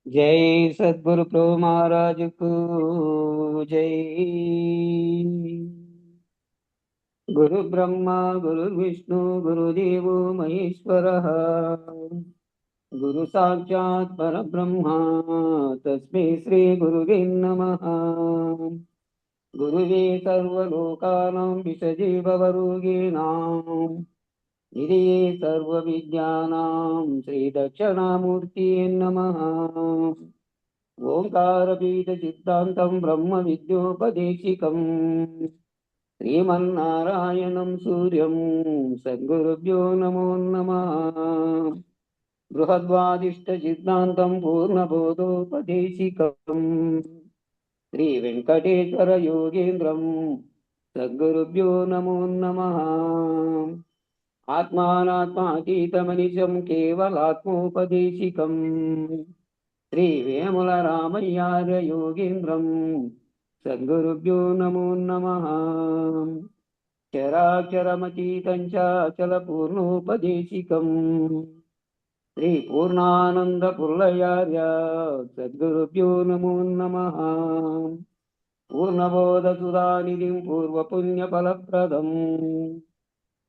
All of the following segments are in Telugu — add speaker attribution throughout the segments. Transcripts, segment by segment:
Speaker 1: जय सद्गुरु प्रभु महाराज को जय। गुरु ब्रह्मा गुरु विष्णु गुरुदेव महेश्वरः, गुरु साक्षात् परब्रह्मा तस्मै श्री गुरुवे नमः। गुरुवे सर्वलोकानां विषजे भवरोगिणां निधये सर्वविद्यानां श्रीदक्षिणामूर्तये नमः। ओंकारबीजसिद्धान्तं ब्रह्मविद्योपदेशिकं श्रीमन्नारायणं सूर्यं सद्गुरुभ्यो नमो नमः। बृहद्वादिष्टसिद्धान्तं पूर्णबोधोपदेशिकं श्रीवेङ्कटेश्वरयोगीन्द्रं सद्गुरुभ्यो नमो नमः। आत्मानात्मातीतमनिशं केवलात्मोपदेशिकम् श्रीवेमुलरामय्यार्य योगीन्द्रं सद्गुरुभ्यो नमो नमः। चराचरमतीतं च अचलपूर्णोपदेशिकं श्रीपूर्णानन्दपुर्लयार्य सद्गुरुभ्यो नमो नमः। पूर्णबोधसुधानिधिं पूर्वपुण्यफलप्रदम्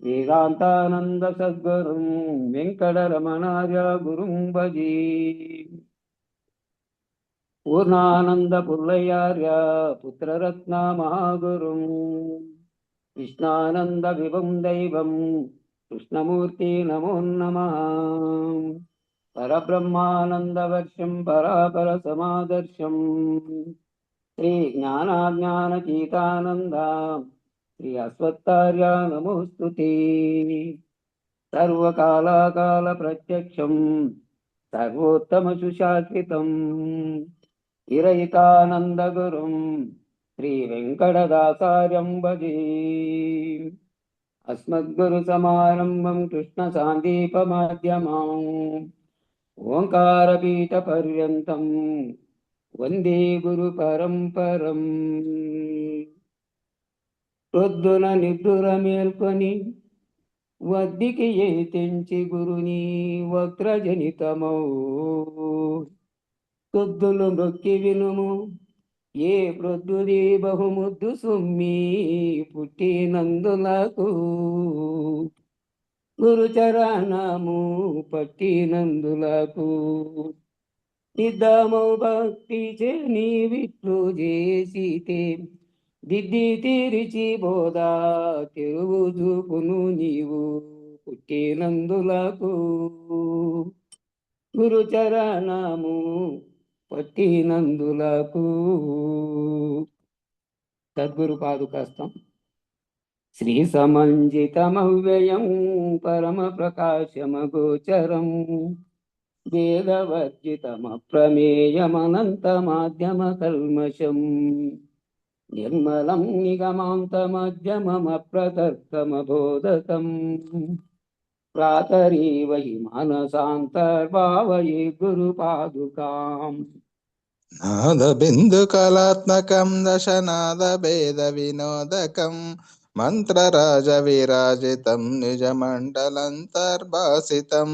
Speaker 1: वेदान्तानन्दसद्गुरुं वेङ्कटरमणार्य गुरुं भजे। पूर्णानन्दपुर्लयार्य पुत्ररत्ना महागुरुं कृष्णानन्दविभुं दैवं कृष्णमूर्ति नमो नमः। परब्रह्मानन्दवर्षं परापरसमादर्शं श्रीज्ञानाज्ञानतीतानन्द श्री अश्वत्थार्या नमोऽस्तु ते। सर्वकालाकालप्रत्यक्षं सर्वोत्तमसुशाश्रितं हिरयिकानन्दगुरुं श्रीवेङ्कटदासार्यं भजे। अस्मद्गुरुसमारम्भं कृष्णसान्दीपमाध्यमाम् ओङ्कारपीठपर्यन्तं वन्दे गुरुपरम्परम्। ప్రొద్దున నిద్దుర మేల్కొని వద్దికి ఏ తెంచి గురుని వక్రజనితమౌ కొద్దులు నొక్కి వినుము ఏ ప్రొద్దుది బహుముద్దు సుమ్మి పుట్టినందులకు గురుచరణము పట్టినందులకు నిద్దమౌ భక్తి చే నీ విట్లు చేసితే దిద్ది తీరిచి బోధా తెరువు చూపును నీవు పుట్టినందులకు గురుచరణము పట్టినందులకు. సద్గురు పాదుకాస్తం. శ్రీ సమంజితమవ్యయం పరమ ప్రకాశమగోచరం వేదవర్జితమప్రమేయమనంత మాధ్యమ కల్మషం నిర్మలం నిగమాంతమధ్యమమప్రతర్కమబోధకం ప్రాతరీవ హి మానసాంతర్భావయే గురుపాదుకాం.
Speaker 2: నాద బిందు కళాత్మకం దశనాద భేద వినోదకం మంత్రరాజ విరాజితం నిజమండలంతర్భాసితం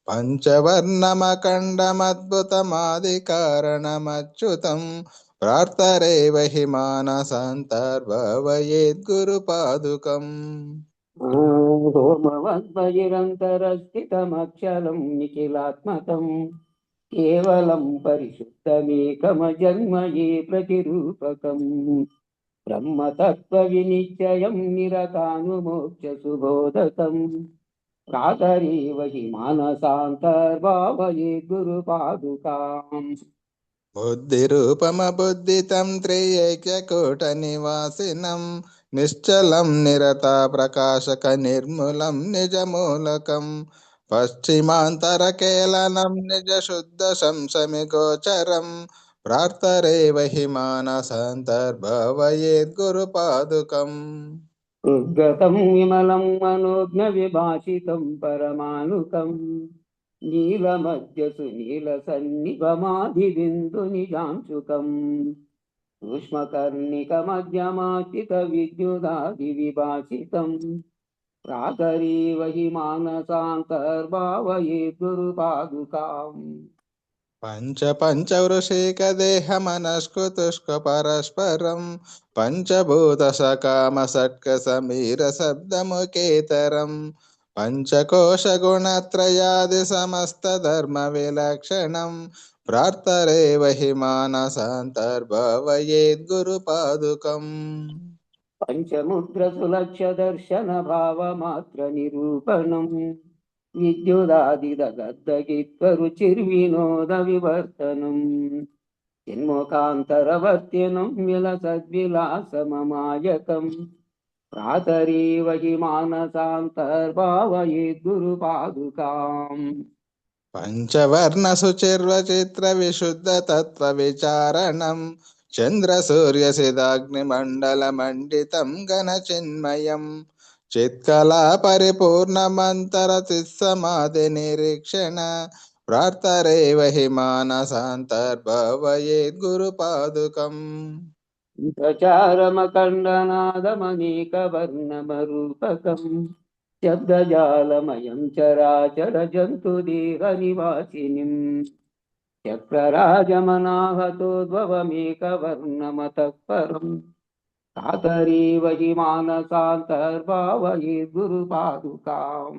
Speaker 2: పంచవర్ణమఖండమద్భుతమాది కారణమచ్యుతం ప్రార్థరేవ హి మానసాంతర్భావయేద్గురు పాదుకం.
Speaker 1: హోమవద్భజిరంతరస్థితమక్షరం నిఖిలాత్మకం కేవలం పరిశుద్ధమేకమజన్మయే ప్రతిరూపకం బ్రహ్మతత్వ వినిశ్చయం నిరతానుమోక్ష సుబోధకం ప్రాతరేవ హి మానసాంతర్భావయే గురు పాదుకాం.
Speaker 2: బుద్ధిరూపమబుద్ధితం త్రైైక్యకూట నివాసినం నిశ్చలం నిరత ప్రకాశక నిర్మూలం నిజమూలకం పశ్చిమాంతరకేళనం నిజ శుద్ధ సంశమి గోచరం ప్రార్థరేవ హి మానసాంతర్భావయేద్గురు పాదుకం.
Speaker 1: ఉద్గతం విమలం మనోజ్ఞ విభాషితం పరమానుకం నీలమధ్యసు నీల సన్నిభమాధిబిందు నిజాంశుకం సూక్ష్మకర్ణిక మధ్యమాచిత విద్యుదాది విభాషితం ప్రాతరేవ హి మానసాంతర్భావయే గురు పాదుకాం.
Speaker 2: పంచవృషేకదేహమనస్కృతుష్క పరస్పరం పంచభూతసకామసట్కసమీరశబ్దముఖేతరం పంచకోశగుణత్రయాది సమస్తధర్మ విలక్షణం ప్రార్థరేవ హి మానసాంతర్భావయేద్గురుపాదుకం.
Speaker 1: పంచముద్ర సులక్ష్య దర్శన భావమాత్ర నిరూపణం విద్యుదాదిదగద్దగిత్వరుచిర్వినోద వివర్తనం జన్మకాంతరవర్త్యనం విలసద్విలాసమమాయకం ప్రాతరేవ హి మానసాంతర్భావయేద్గురుపాదుకాం.
Speaker 2: పంచవర్ణశుచిర్వచిత్రవిశుద్ధతత్వవిచారణం చంద్రసూర్యసిదాగ్నిమండలమండితం ఘనచిన్మయం చిత్కళా పరిపూర్ణమంతరతిస్సమాధి నిరీక్షణ ప్రార్థరేవ హి మానసాంతర్భావయేద్గురుపాదుకం.
Speaker 1: ప్రచారమఖండనాదమనేకవర్ణమరూపకం శబ్దజాలమయం చరాచర జంతుదేహ నివాసినిం చక్రరాజమనాహతోద్భవమేకవర్ణమతః పరం కాతరేవ హి మానసాంతర్భావయేద్గురుపాదుకాం.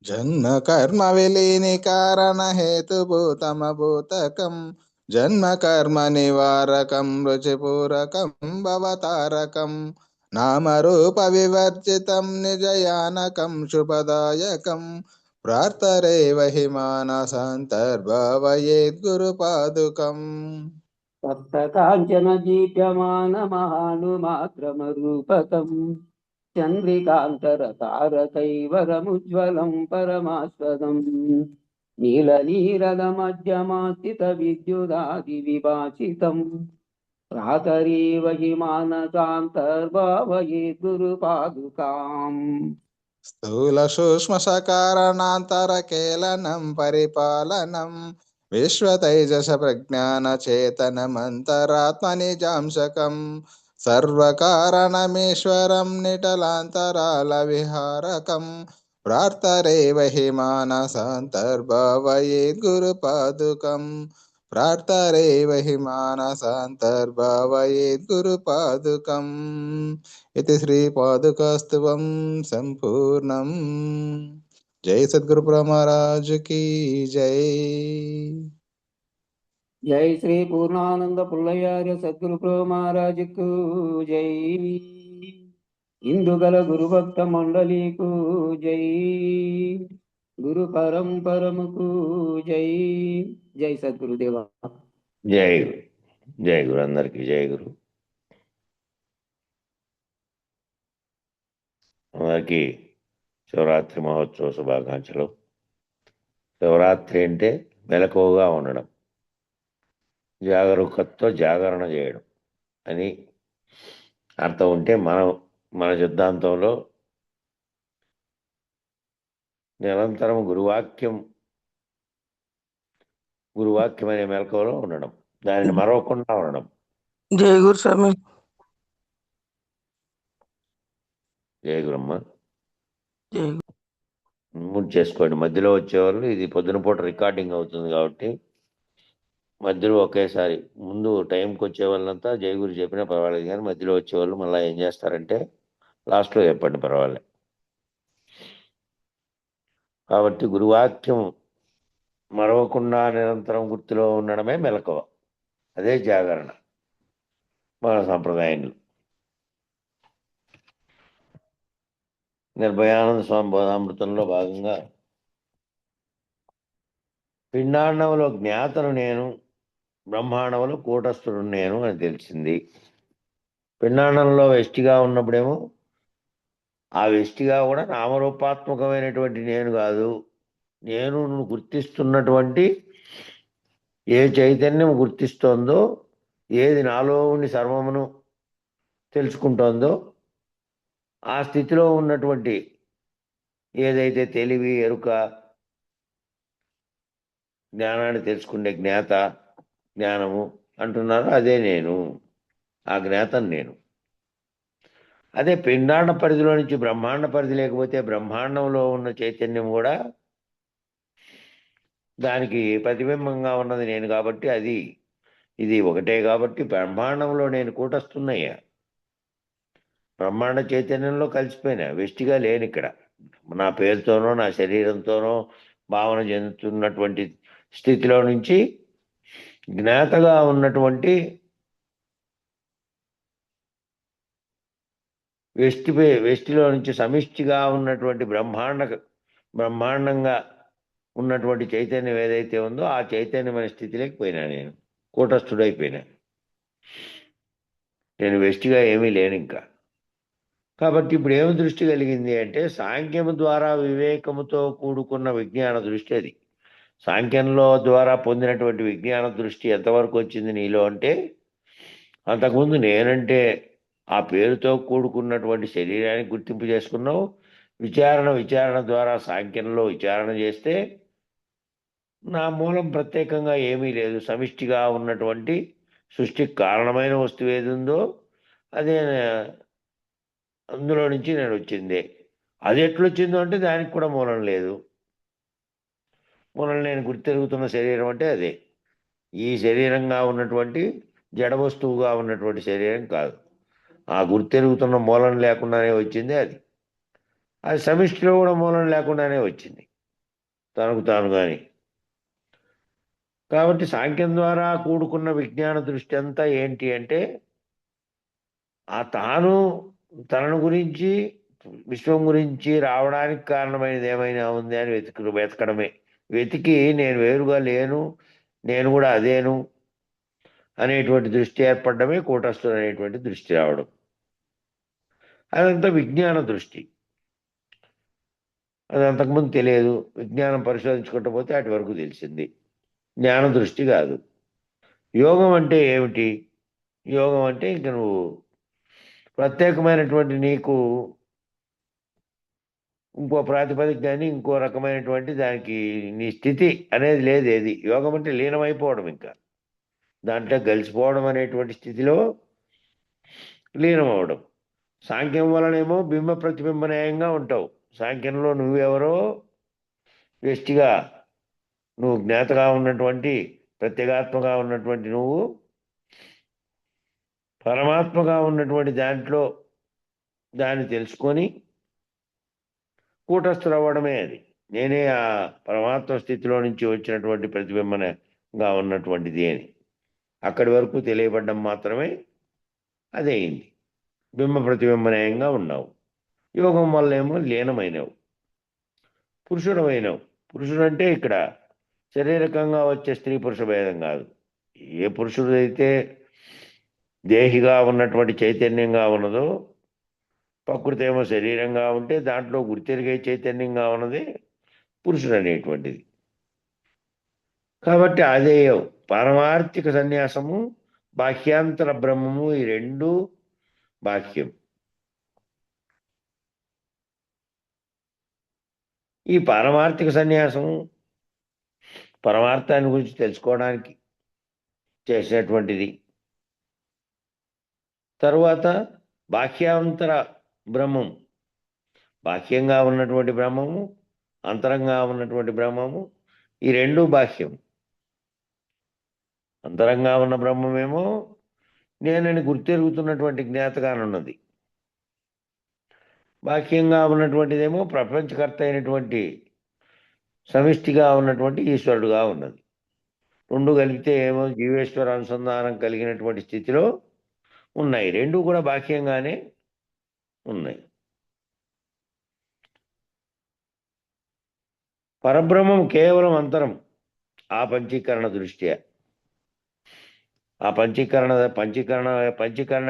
Speaker 2: జన్మ కర్మ విలీని కారణ హేతుభూతమభూతకం జన్మ కర్మ నివారకం రుచిపూరకం భవతారకం నామరూప వివర్జితం నిజయానకం శుభదాయకం ప్రార్థరేవ హి మానసాంతర్భావయేద్గురుపాదుకం.
Speaker 1: సప్తకాంచన దీప్యమానమహానుమాత్రమరూపకం చంద్రికాంతరతారకైవరముజ్వలం పరమాస్పదం నీలనీరదమధ్యమాస్థిత విద్యుదాది విభాసితం ప్రాతరేవ హి మానసాంతర్భావయేద్గురుపాదుకాం.
Speaker 2: స్థూల సూక్ష్మ సకారణాంతరకేలనం పరిపాలనం విశ్వతైజస ప్రజ్ఞాన చేతనమంతరాత్మనిజాంశకం సర్వకారణమీశ్వరం నిటలాంతరాల విహారకం ప్రార్థరేవ హి మానసాంతర్భావయేద్గురుపాదుకం. ప్రార్థరేవ హి మానసాంతర్భావయేద్గురుపాదుకం. इति श्रीपादुकास्तवं संपूर्णं. जय सद्गुरु महाराज की जय.
Speaker 1: జై శ్రీ పూర్ణానంద పుల్లయార్య సద్గురు ప్రో మహారాజుకు జై. ఇందుగల గురుభక్త మండలికు జై. గురు పరంపరముకు జై. జై సద్గురుదేవ.
Speaker 3: జై గురు. జై గురు. అందరికీ జై గురు. అందరికీ శివరాత్రి మహోత్సవ శుభాకాంక్షలు. శివరాత్రి అంటే మెలకువగా ఉండడం, జాగరూకతతో జాగరణ చేయడం అని అర్థం ఉంటే మన సిద్ధాంతంలో నిరంతరం గురువాక్యం అనే మెలకువలో ఉండడం, దానిని మరవకుండా ఉండడం.
Speaker 4: జై గురు స్వామి.
Speaker 3: జయ గురమ్మ.
Speaker 4: జై
Speaker 3: మూడ్ చేసుకోండి. మధ్యలో వచ్చేవాళ్ళు, ఇది పొద్దున పూట రికార్డింగ్ అవుతుంది కాబట్టి మధ్యలో ఒకేసారి ముందు టైంకి వచ్చే వాళ్ళంతా జయ గురు చెప్పినా పర్వాలేదు, కానీ మధ్యలో వచ్చేవాళ్ళు మళ్ళీ ఏం చేస్తారంటే లాస్ట్లో చెప్పండి, పర్వాలేదు. కాబట్టి గురువాక్యం మరవకుండా నిరంతరం గుర్తులో ఉండడమే మెలకువ, అదే జాగరణ మన సంప్రదాయంలో. నిర్భయానంద స్వామి బోధామృతంలో భాగంగా పిండాండంలో జ్ఞాతను నేను, బ్రహ్మాండంలో కూటస్థుడు నేను అని తెలిసింది. పిండాండంలో వెష్టిగా ఉన్నప్పుడేమో ఆ వెష్టిగా కూడా నామరూపాత్మకమైనటువంటి నేను కాదు, నేను గుర్తిస్తున్నటువంటి ఏ చైతన్యం గుర్తిస్తోందో, ఏది నాలో ఉండి సర్వమును తెలుసుకుంటోందో ఆ స్థితిలో ఉన్నటువంటి ఏదైతే తెలివి, ఎరుక, జ్ఞానాన్ని తెలుసుకునే జ్ఞానము అంటున్నారో అదే నేను, ఆ జ్ఞాతం నేను. అదే పిండాండ పరిధిలో నుంచి బ్రహ్మాండ పరిధి లేకపోతే బ్రహ్మాండంలో ఉన్న చైతన్యం కూడా దానికి ప్రతిబింబంగా ఉన్నది నేను కాబట్టి అది ఇది ఒకటే కాబట్టి బ్రహ్మాండంలో నేను కూటస్థున్నయ్యా. బ్రహ్మాండ చైతన్యంలో కలిసిపోయినా, వెష్టిగా లేని ఇక్కడ. నా పేరుతోనో నా శరీరంతోనో భావన చెందుతున్నటువంటి స్థితిలో నుంచి జ్ఞాతగా ఉన్నటువంటి వెష్టిలో నుంచి సమిష్టిగా ఉన్నటువంటి బ్రహ్మాండంగా ఉన్నటువంటి చైతన్యం ఏదైతే ఉందో ఆ చైతన్యమైన స్థితిలోకి పోయినా, నేను కూటస్థుడైపోయినా. నేను వెష్టిగా ఏమీ లేను ఇంకా. కాబట్టి ఇప్పుడు ఏమి దృష్టి కలిగింది అంటే సాంఖ్యము ద్వారా వివేకముతో కూడుకున్న విజ్ఞాన దృష్టి. అది సాంఖ్యంలో ద్వారా పొందినటువంటి విజ్ఞాన దృష్టి ఎంతవరకు వచ్చింది నీలో అంటే, అంతకుముందు నేనంటే ఆ పేరుతో కూడుకున్నటువంటి శరీరానికి గుర్తింపు చేసుకున్నావు. విచారణ ద్వారా సాంఖ్యంలో విచారణ చేస్తే నా మూలం ప్రత్యేకంగా ఏమీ లేదు. సమిష్టిగా ఉన్నటువంటి సృష్టికి కారణమైన వస్తువు ఏది ఉందో అదే, అందులో నుంచి నేను వచ్చిందే. అది ఎట్లొచ్చిందో అంటే దానికి కూడా మూలం లేదు. మూలం నేను గుర్తెరుగుతున్న శరీరం అంటే అదే. ఈ శరీరంగా ఉన్నటువంటి జడ వస్తువుగా ఉన్నటువంటి శరీరం కాదు. ఆ గుర్తెరుగుతున్న మూలం లేకుండానే వచ్చింది అది. అది సమిష్టిలో కూడా మూలం లేకుండానే వచ్చింది తనకు తాను కానీ. కాబట్టి సాంఖ్యం ద్వారా కూడుకున్న విజ్ఞాన దృష్టి అంతా ఏంటి అంటే, ఆ తాను తనను గురించి విశ్వం గురించి రావడానికి కారణమైనది ఏమైనా ఉంది అని వెతకడమే. వెతికి నేను వేరుగా లేను, నేను కూడా అదేను అనేటువంటి దృష్టి ఏర్పడమే కూటస్థుడు అనేటువంటి దృష్టి రావడం. అదంతా విజ్ఞాన దృష్టి. అది అంతకుముందు తెలియదు. విజ్ఞానం పరిశోధించుకుంటూ పోతే అటు వరకు తెలిసింది. జ్ఞాన దృష్టి కాదు. యోగం అంటే ఏమిటి? యోగం అంటే ఇంక నువ్వు ప్రత్యేకమైనటువంటి నీకు ఇంకో ప్రాతిపదిక కానీ ఇంకో రకమైనటువంటి దానికి నీ స్థితి అనేది లేదు. ఏది యోగం అంటే లీనమైపోవడం, ఇంకా దాంట్లో కలిసిపోవడం అనేటువంటి స్థితిలో లీనమవడం. సాంఖ్యం వలనేమో బింబ ప్రతిబింబ న్యాయంగా ఉంటావు. సాంఖ్యంలో నువ్వెవరో వ్యష్టిగా, నువ్వు జ్ఞాతగా ఉన్నటువంటి ప్రత్యేగాత్మగా ఉన్నటువంటి నువ్వు పరమాత్మగా ఉన్నటువంటి దాంట్లో దాన్ని తెలుసుకొని కూటస్థులవ్వడమే. అది నేనే ఆ పరమాత్మ స్థితిలో నుంచి వచ్చినటువంటి ప్రతిబింబనగా ఉన్నటువంటిది అని అక్కడి వరకు తెలియబడ్డం మాత్రమే అదే అయింది. బింబ ప్రతిబింబనయంగా ఉన్నావు. యోగం వల్ల ఏమో లీనమైనవు, పురుషుడమైనవు. పురుషుడు అంటే ఇక్కడ శారీరకంగా వచ్చే స్త్రీ పురుష భేదం కాదు. ఏ పురుషుడైతే దేహిగా ఉన్నటువంటి చైతన్యంగా ఉన్నదో, ప్రకృతి ఏమో శరీరంగా ఉంటే దాంట్లో గుర్తెరిగే చైతన్యంగా ఉన్నది పురుషుడు అనేటువంటిది. కాబట్టి అదే పారమార్థిక సన్యాసము, బాహ్యాంతర బ్రహ్మము, ఈ రెండు బాహ్యం. ఈ పారమార్థిక సన్యాసం పరమార్థాన్ని గురించి తెలుసుకోవడానికి చేసినటువంటిది. తరువాత బాహ్యాంతర బ్రహ్మం, బాహ్యంగా ఉన్నటువంటి బ్రహ్మము, అంతరంగా ఉన్నటువంటి బ్రహ్మము, ఈ రెండు బాహ్యం. అంతరంగా ఉన్న బ్రహ్మమేమో నేనని గుర్తెరుగుతున్నటువంటి జ్ఞాతగానున్నది. బాహ్యంగా ఉన్నటువంటిదేమో ప్రపంచకర్త అయినటువంటి సమిష్టిగా ఉన్నటువంటి ఈశ్వరుడుగా ఉన్నది. రెండు కలిపితే ఏమో జీవేశ్వర అనుసంధానం కలిగినటువంటి స్థితిలో ఉన్నాయి. రెండు కూడా బాహ్యంగానే ఉన్నాయి. పరబ్రహ్మం కేవలం అంతరం. ఆ పంచీకరణ దృష్ట్యా, ఆ పంచీకరణ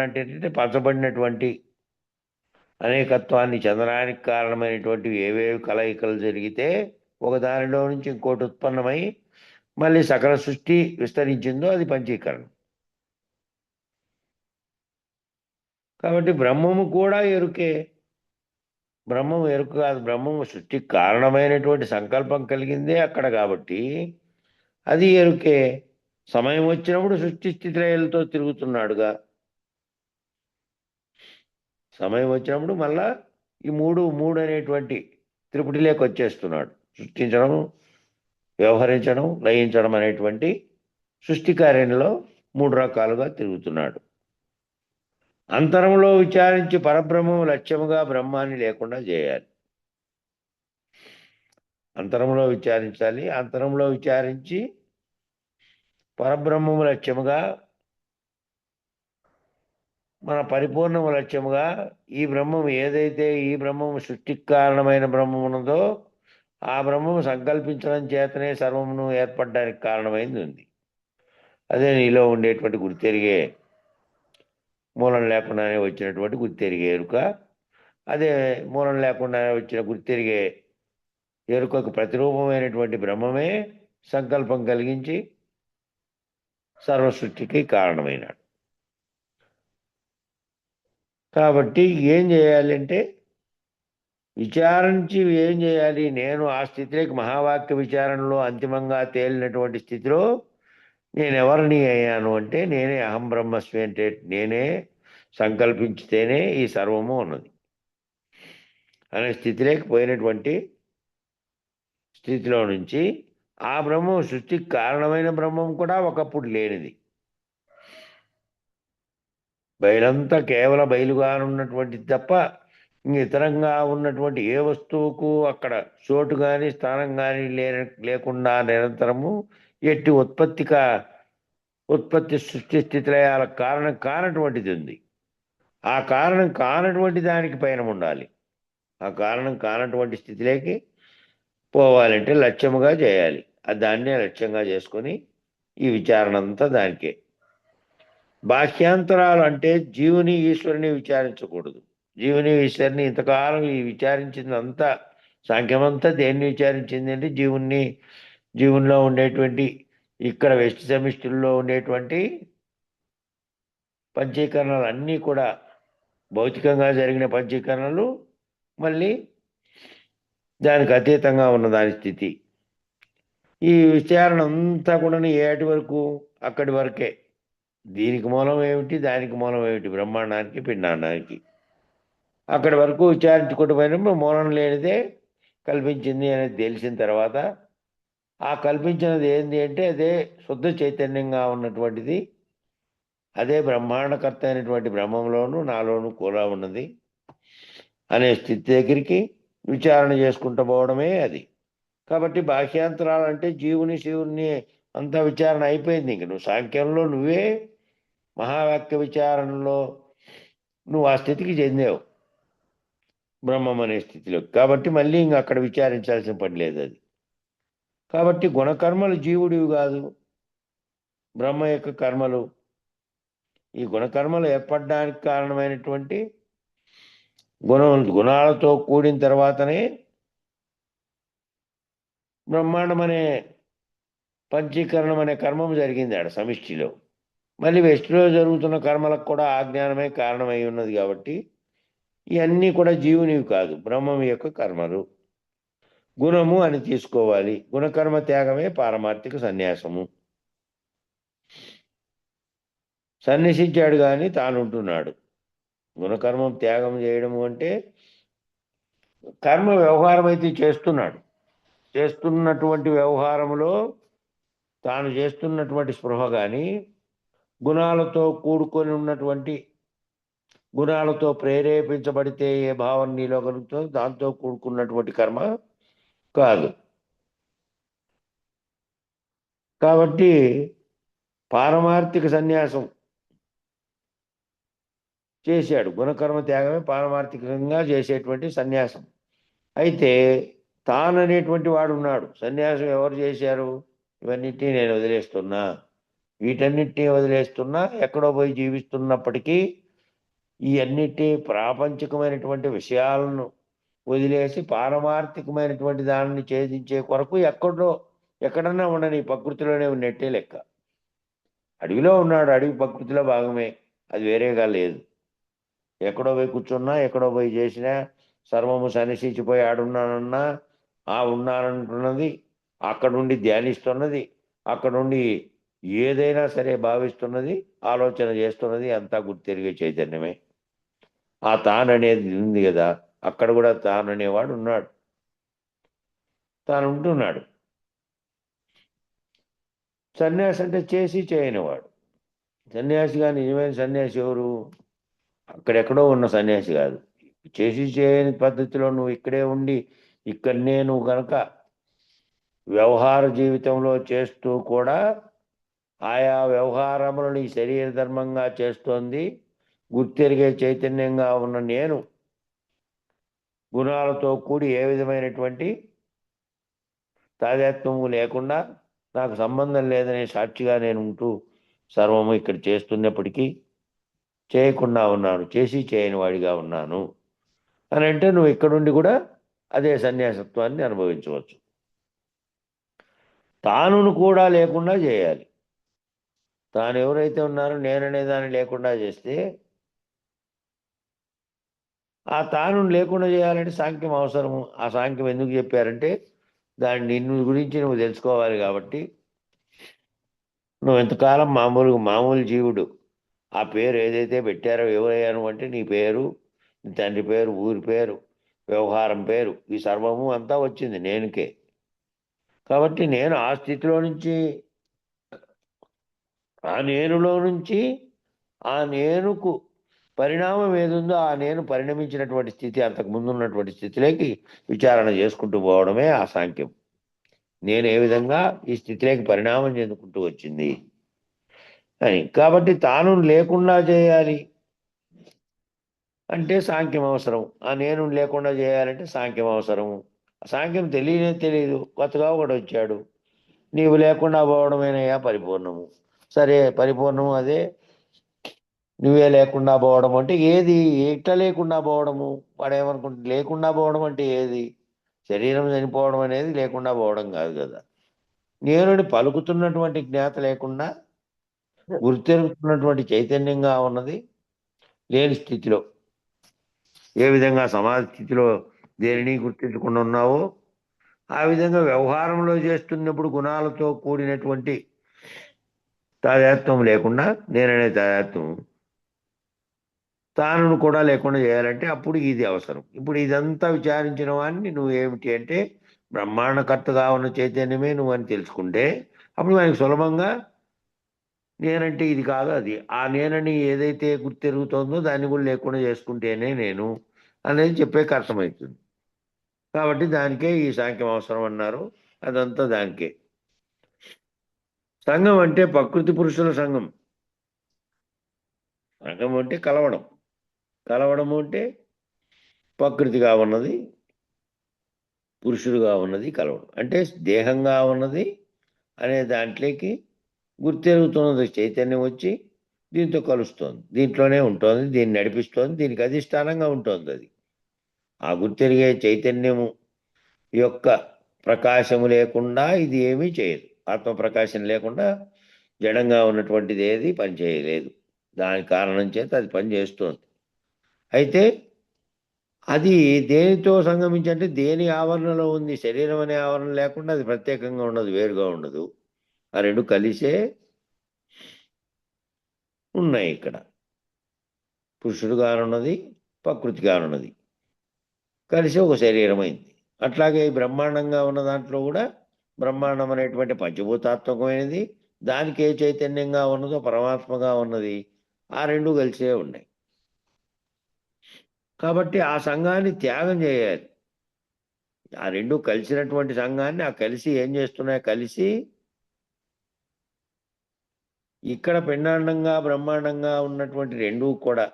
Speaker 3: అంటే ఏంటంటే పంచబడినటువంటి అనేకత్వాన్ని చెందడానికి కారణమైనటువంటి ఏవేవి కలయికలు జరిగితే ఒకదానిలో నుంచి ఇంకోటి ఉత్పన్నమై మళ్ళీ సకల సృష్టి విస్తరించిందో అది పంచీకరణం. కాబట్టి బ్రహ్మము కూడా ఎరుకే. బ్రహ్మము ఎరుక కాదు. బ్రహ్మము సృష్టికి కారణమైనటువంటి సంకల్పం కలిగిందే అక్కడ కాబట్టి అది ఎరుకే. సమయం వచ్చినప్పుడు సృష్టి స్థితిలయలతో తిరుగుతున్నాడుగా. సమయం వచ్చినప్పుడు మళ్ళా ఈ మూడు అనేటువంటి త్రిపుటిలోకి వచ్చేస్తున్నాడు. సృష్టించడం, వ్యవహరించడం, లయించడం అనేటువంటి సృష్టి కార్యంలో 3 రకాలుగా తిరుగుతున్నాడు. అంతరంలో విచారించి పరబ్రహ్మం లక్ష్యముగా బ్రహ్మాన్ని లేకుండా చేయాలి. అంతరంలో విచారించాలి. అంతరంలో విచారించి పరబ్రహ్మము లక్ష్యముగా, మన పరిపూర్ణము లక్ష్యముగా ఈ బ్రహ్మము ఏదైతే ఈ బ్రహ్మము సృష్టికి కారణమైన బ్రహ్మం ఉన్నదో ఆ బ్రహ్మము సంకల్పించడం చేతనే సర్వమును ఏర్పడడానికి కారణమైంది ఉంది. అదే నీలో ఉండేటువంటి గుర్తెరిగే, మూలం లేకుండానే వచ్చినటువంటి గుర్తెరిగే ఎరుక. అదే మూలం లేకుండానే వచ్చిన గుర్తెరిగే ఎరుకకు ప్రతిరూపమైనటువంటి బ్రహ్మమే సంకల్పం కలిగించి సర్వసృష్టికి కారణమైనాడు. కాబట్టి ఏం చేయాలి అంటే, విచారించి ఏం చేయాలి? నేను ఆ స్థితిలోకి మహావాక్య విచారణలో అంతిమంగా తేలినటువంటి స్థితిలో నేను ఎవరిని అయ్యాను అంటే, నేనే అహం బ్రహ్మస్మి అంటే నేనే సంకల్పించితేనే ఈ సర్వము ఉన్నది అనే స్థితిలోకి పోయినటువంటి స్థితిలో నుంచి ఆ బ్రహ్మం సృష్టికి కారణమైన బ్రహ్మం కూడా ఒకప్పుడు లేనిది. బయలంతా కేవలం బయలుగా ఉన్నటువంటిది తప్ప ఇతరంగా ఉన్నటువంటి ఏ వస్తువుకు అక్కడ చోటు కానీ స్థానం కానీ లేకుండా నిరంతరము ఎట్టి ఉత్పత్తి సృష్టి స్థితిలయాల కారణం కానటువంటిది ఉంది. ఆ కారణం కానటువంటి దానికి పైన ఉండాలి. ఆ కారణం కానటువంటి స్థితిలోకి పోవాలంటే లక్ష్యముగా చేయాలి. దాన్నే లక్ష్యంగా చేసుకొని ఈ విచారణ అంతా దానికే. బాహ్యాంతరాలు అంటే జీవుని ఈశ్వరుని విచారించకూడదు. జీవుని ఈశ్వరుని ఇంతకాలం ఈ విచారించిందంతా సాంఖ్యమంతా దేన్ని విచారించింది అంటే జీవునిలో ఉండేటువంటి ఇక్కడ వెస్ట్ సెమిస్టర్లో ఉండేటువంటి పంచీకరణలు అన్నీ కూడా భౌతికంగా జరిగిన పంచీకరణలు, మళ్ళీ దానికి అతీతంగా ఉన్న దాని స్థితి. ఈ విచారణ అంతా కూడా ఏటి వరకు అక్కడి వరకే. దీనికి మూలం ఏమిటి, దానికి మూలం ఏమిటి, బ్రహ్మాండానికి పిండాండానికి అక్కడి వరకు విచారించుకుంటూ పోయినప్పుడు మూలం లేనిదే కల్పించింది అనేది తెలిసిన తర్వాత ఆ కల్పించినది ఏంటి అంటే అదే శుద్ధ చైతన్యంగా ఉన్నటువంటిది, అదే బ్రహ్మాండకర్త అయినటువంటి బ్రహ్మంలోనూ నాలోనూ కూడా ఉన్నది అనే స్థితి దగ్గరికి విచారణ చేసుకుంటూ పోవడమే అది. కాబట్టి బాహ్యాంతరాలు అంటే జీవుని శివుని అంతా విచారణ అయిపోయింది. ఇంక నువ్వు సాంఖ్యంలో నువ్వే మహావాక్య విచారణలో నువ్వు ఆ స్థితికి చెందావు, బ్రహ్మం అనే స్థితిలో. కాబట్టి మళ్ళీ ఇంక అక్కడ విచారించాల్సిన పని లేదు అది. కాబట్టి గుణకర్మలు జీవుడివి కాదు, బ్రహ్మ యొక్క కర్మలు. ఈ గుణకర్మలు ఏర్పడడానికి కారణమైనటువంటి గుణాలతో కూడిన తర్వాతనే బ్రహ్మాండం అనే పంచీకరణం అనే కర్మం జరిగింది ఆడ సమిష్టిలో. మళ్ళీ వెస్టిలో జరుగుతున్న కర్మలకు కూడా ఆ జ్ఞానమే కారణమై ఉన్నది. కాబట్టి ఇవన్నీ కూడా జీవునివి కాదు, బ్రహ్మం యొక్క కర్మలు. గుణము అని తీసుకోవాలి. గుణకర్మ త్యాగమే పారమార్థిక సన్యాసము. సన్యసించాడు కానీ తానుంటున్నాడు. గుణకర్మం త్యాగం చేయడము అంటే కర్మ వ్యవహారం అయితే చేస్తున్నటువంటి వ్యవహారంలో తాను చేస్తున్నటువంటి స్పృహ కానీ, గుణాలతో కూడుకొని ఉన్నటువంటి, గుణాలతో ప్రేరేపించబడితే ఏ భావన నీలో కలుగుతుందో దాంతో కూడుకున్నటువంటి కర్మ కాదు. కాబట్టి పారమార్థిక సన్యాసం చేశాడు. గుణకర్మ త్యాగమే పారమార్థికంగా చేసేటువంటి సన్యాసం. అయితే తాననేటువంటి వాడు ఉన్నాడు. సన్యాసం ఎవరు చేశారు? ఇవన్నిటినీ నేను వదిలేస్తున్నా, వీటన్నిటినీ వదిలేస్తున్నా, ఎక్కడో పోయి జీవిస్తున్నప్పటికీ ఈ అన్నిటి ప్రాపంచికమైనటువంటి విషయాలను వదిలేసి పారమార్థికమైనటువంటి దానిని ఛేదించే కొరకు ఎక్కడన్నా ఉండని ప్రకృతిలోనే ఉన్నట్టే లెక్క. అడవిలో ఉన్నాడు, అడవి ప్రకృతిలో భాగమే, అది వేరేగా లేదు. ఎక్కడో పోయి కూర్చున్నా, ఎక్కడో పోయి చేసినా, సర్వము సన్నిసించిపోయి ఆడున్నానన్నా ఆ ఉన్నానంటున్నది, అక్కడుండి ధ్యానిస్తున్నది, అక్కడుండి ఏదైనా సరే భావిస్తున్నది, ఆలోచన చేస్తున్నది, అంతా గుర్తెరిగే చైతన్యమే. ఆ తాననేది ఉంది కదా, అక్కడ కూడా తాననేవాడు ఉన్నాడు, తాను ఉంటున్నాడు. సన్యాసి అంటే చేసి చేయనివాడు. సన్యాసిగా నిజమైన సన్యాసి ఎవరు? అక్కడెక్కడో ఉన్న సన్యాసి కాదు. చేసి చేయని పద్ధతిలో నువ్వు ఇక్కడే ఉండి ఇక్కడనే నువ్వు గనక వ్యవహార జీవితంలో చేస్తూ కూడా ఆయా వ్యవహారములను ఈ శరీర ధర్మంగా చేస్తోంది గుర్తెరిగే చైతన్యంగా ఉన్న నేను గుణాలతో కూడి ఏ విధమైనటువంటి తాదాత్మ్యము లేకుండా నాకు సంబంధం లేదనే సాక్షిగా నేను ఉంటూ సర్వము ఇక్కడ చేస్తున్నప్పటికీ చేయకుండా ఉన్నాను, చేసి చేయని వాడిగా ఉన్నాను అని అంటే నువ్వు ఇక్కడుండి కూడా అదే సన్యాసత్వాన్ని అనుభవించవచ్చు. తానును కూడా లేకుండా చేయాలి. తాను ఎవరైతే ఉన్నారో నేననే దాన్ని లేకుండా చేస్తే ఆ తాను లేకుండా చేయాలంటే సాంఖ్యం అవసరము. ఆ సాంఖ్యం ఎందుకు చెప్పారంటే దాన్ని నిన్ను గురించి నువ్వు తెలుసుకోవాలి కాబట్టి. నువ్వు ఎంతకాలం మామూలు జీవుడు ఆ పేరు ఏదైతే పెట్టారో ఎవరయ్యాను అంటే నీ పేరు, నీ తండ్రి పేరు, ఊరి పేరు, వ్యవహారం పేరు, ఈ సర్వము అంతా వచ్చింది నేనుకే. కాబట్టి నేను ఆ స్థితిలో నుంచి ఆ నేనులో నుంచి ఆ నేనుకు పరిణామం ఏదుందో ఆ నేను పరిణమించినటువంటి స్థితి అంతకుముందు ఉన్నటువంటి స్థితిలోకి విచారణ చేసుకుంటూ పోవడమే ఆ సాంఖ్యం. నేను ఏ విధంగా ఈ స్థితిలోకి పరిణామం చెందుకుంటూ వచ్చింది అని. కాబట్టి తాను లేకుండా చేయాలి అంటే సాంఖ్యం అవసరం. ఆ నేను లేకుండా చేయాలంటే సాంఖ్యం అవసరం. సాంఖ్యం తెలియదు, కొత్తగా ఒకడు వచ్చాడు. నీవు లేకుండా పోవడమేనయ్యా పరిపూర్ణము. సరే, పరిపూర్ణము అదే. నువ్వే లేకుండా పోవడం అంటే ఏది? ఎట్లా లేకుండా పోవడము? వాడేమనుకుంటు లేకుండా పోవడం అంటే ఏది? శరీరం చనిపోవడం అనేది లేకుండా పోవడం కాదు కదా. నేనుని పలుకుతున్నటువంటి జ్ఞాత లేకుండా గుర్తెరుగుతున్నటువంటి చైతన్యంగా ఉన్నది లేని స్థితిలో ఏ విధంగా సమాధి స్థితిలో దేనిని గుర్తించకుండా ఉన్నావో ఆ విధంగా వ్యవహారంలో చేస్తున్నప్పుడు గుణాలతో కూడినటువంటి తాదాత్మ్యం లేకుండా నేననే తాదాత్మ్యం తానును కూడా లేకుండా చేయాలంటే అప్పుడు ఇది అవసరం. ఇప్పుడు ఇదంతా విచారించిన వాడిని నువ్వు ఏమిటి అంటే బ్రహ్మాండకర్తగా ఉన్న చైతన్యమే నువ్వు అని తెలుసుకుంటే అప్పుడు మనకి సులభంగా నేనంటే ఇది కాదు అది. ఆ నేనని ఏదైతే గుర్తెరుగుతోందో దాన్ని కూడా లేకుండా చేసుకుంటేనే నేను అనేది చెప్పే అర్థమవుతుంది. కాబట్టి దానికే ఈ సాంఖ్యం అవసరం అన్నారు. అదంతా దానికే. సంఘం అంటే ప్రకృతి పురుషుల సంఘం. సంఘం అంటే కలవడం. కలవడము అంటే ప్రకృతిగా ఉన్నది పురుషుడుగా ఉన్నది కలవడం. అంటే దేహంగా ఉన్నది అనే దాంట్లోకి గుర్తెరుగుతున్నది చైతన్యం వచ్చి దీంతో కలుస్తోంది, దీంట్లోనే ఉంటుంది, దీన్ని నడిపిస్తోంది, దీనికి అధిష్టానంగా ఉంటుంది. అది ఆ గుర్తెరిగే చైతన్యము యొక్క ప్రకాశము లేకుండా ఇది ఏమీ చేయదు. ఆత్మప్రకాశం లేకుండా జడంగా ఉన్నటువంటిది ఏది పనిచేయలేదు. దాని కారణం చేత అది పనిచేస్తోంది. అయితే అది దేనితో సంగమించి అంటే దేని ఆవరణలో ఉంది? శరీరం అనే ఆవరణ లేకుండా అది ప్రత్యేకంగా ఉండదు, వేరుగా ఉండదు. ఆ రెండు కలిసే ఉన్నాయి. ఇక్కడ పురుషుడుగానున్నది ప్రకృతిగానున్నది కలిసి ఒక శరీరం అయింది. అట్లాగే బ్రహ్మాండంగా ఉన్న దాంట్లో కూడా బ్రహ్మాండం అనేటువంటి పంచభూతాత్మకమైనది, దానికి ఏ చైతన్యంగా ఉన్నదో పరమాత్మగా ఉన్నది, ఆ రెండు కలిసే ఉన్నాయి. కాబట్టి ఆ సంఘాన్ని త్యాగం చేయాలి. ఆ రెండు కలిసినటువంటి సంఘాన్ని ఆ కలిసి ఏం చేస్తున్నాయి? కలిసి ఇక్కడ పిండాండంగా బ్రహ్మాండంగా ఉన్నటువంటి రెండూ కూడా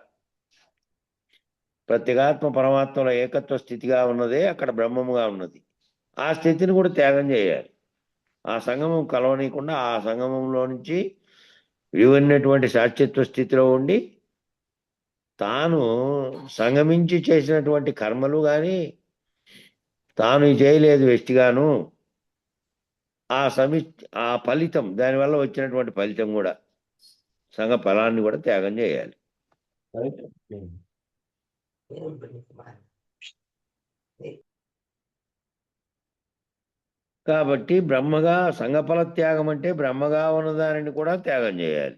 Speaker 3: ప్రత్యేగాత్మ పరమాత్మలో ఏకత్వ స్థితిగా ఉన్నదే అక్కడ బ్రహ్మముగా ఉన్నది. ఆ స్థితిని కూడా త్యాగం చేయాలి. ఆ సంగమం కలవనీయకుండా ఆ సంగమంలో నుంచి వివన్నటువంటి సాక్షిత్వ స్థితిలో ఉండి తాను సంగమించి చేసినటువంటి కర్మలు కానీ తాను చేయలేదు వ్యక్తిగాను ఆ ఫలితం దానివల్ల వచ్చినటువంటి ఫలితం కూడా సంఘ ఫలాన్ని కూడా త్యాగం చేయాలి. కాబట్టి బ్రహ్మగా సంఘఫల త్యాగం అంటే బ్రహ్మగా ఉన్నదానిని కూడా త్యాగం చేయాలి.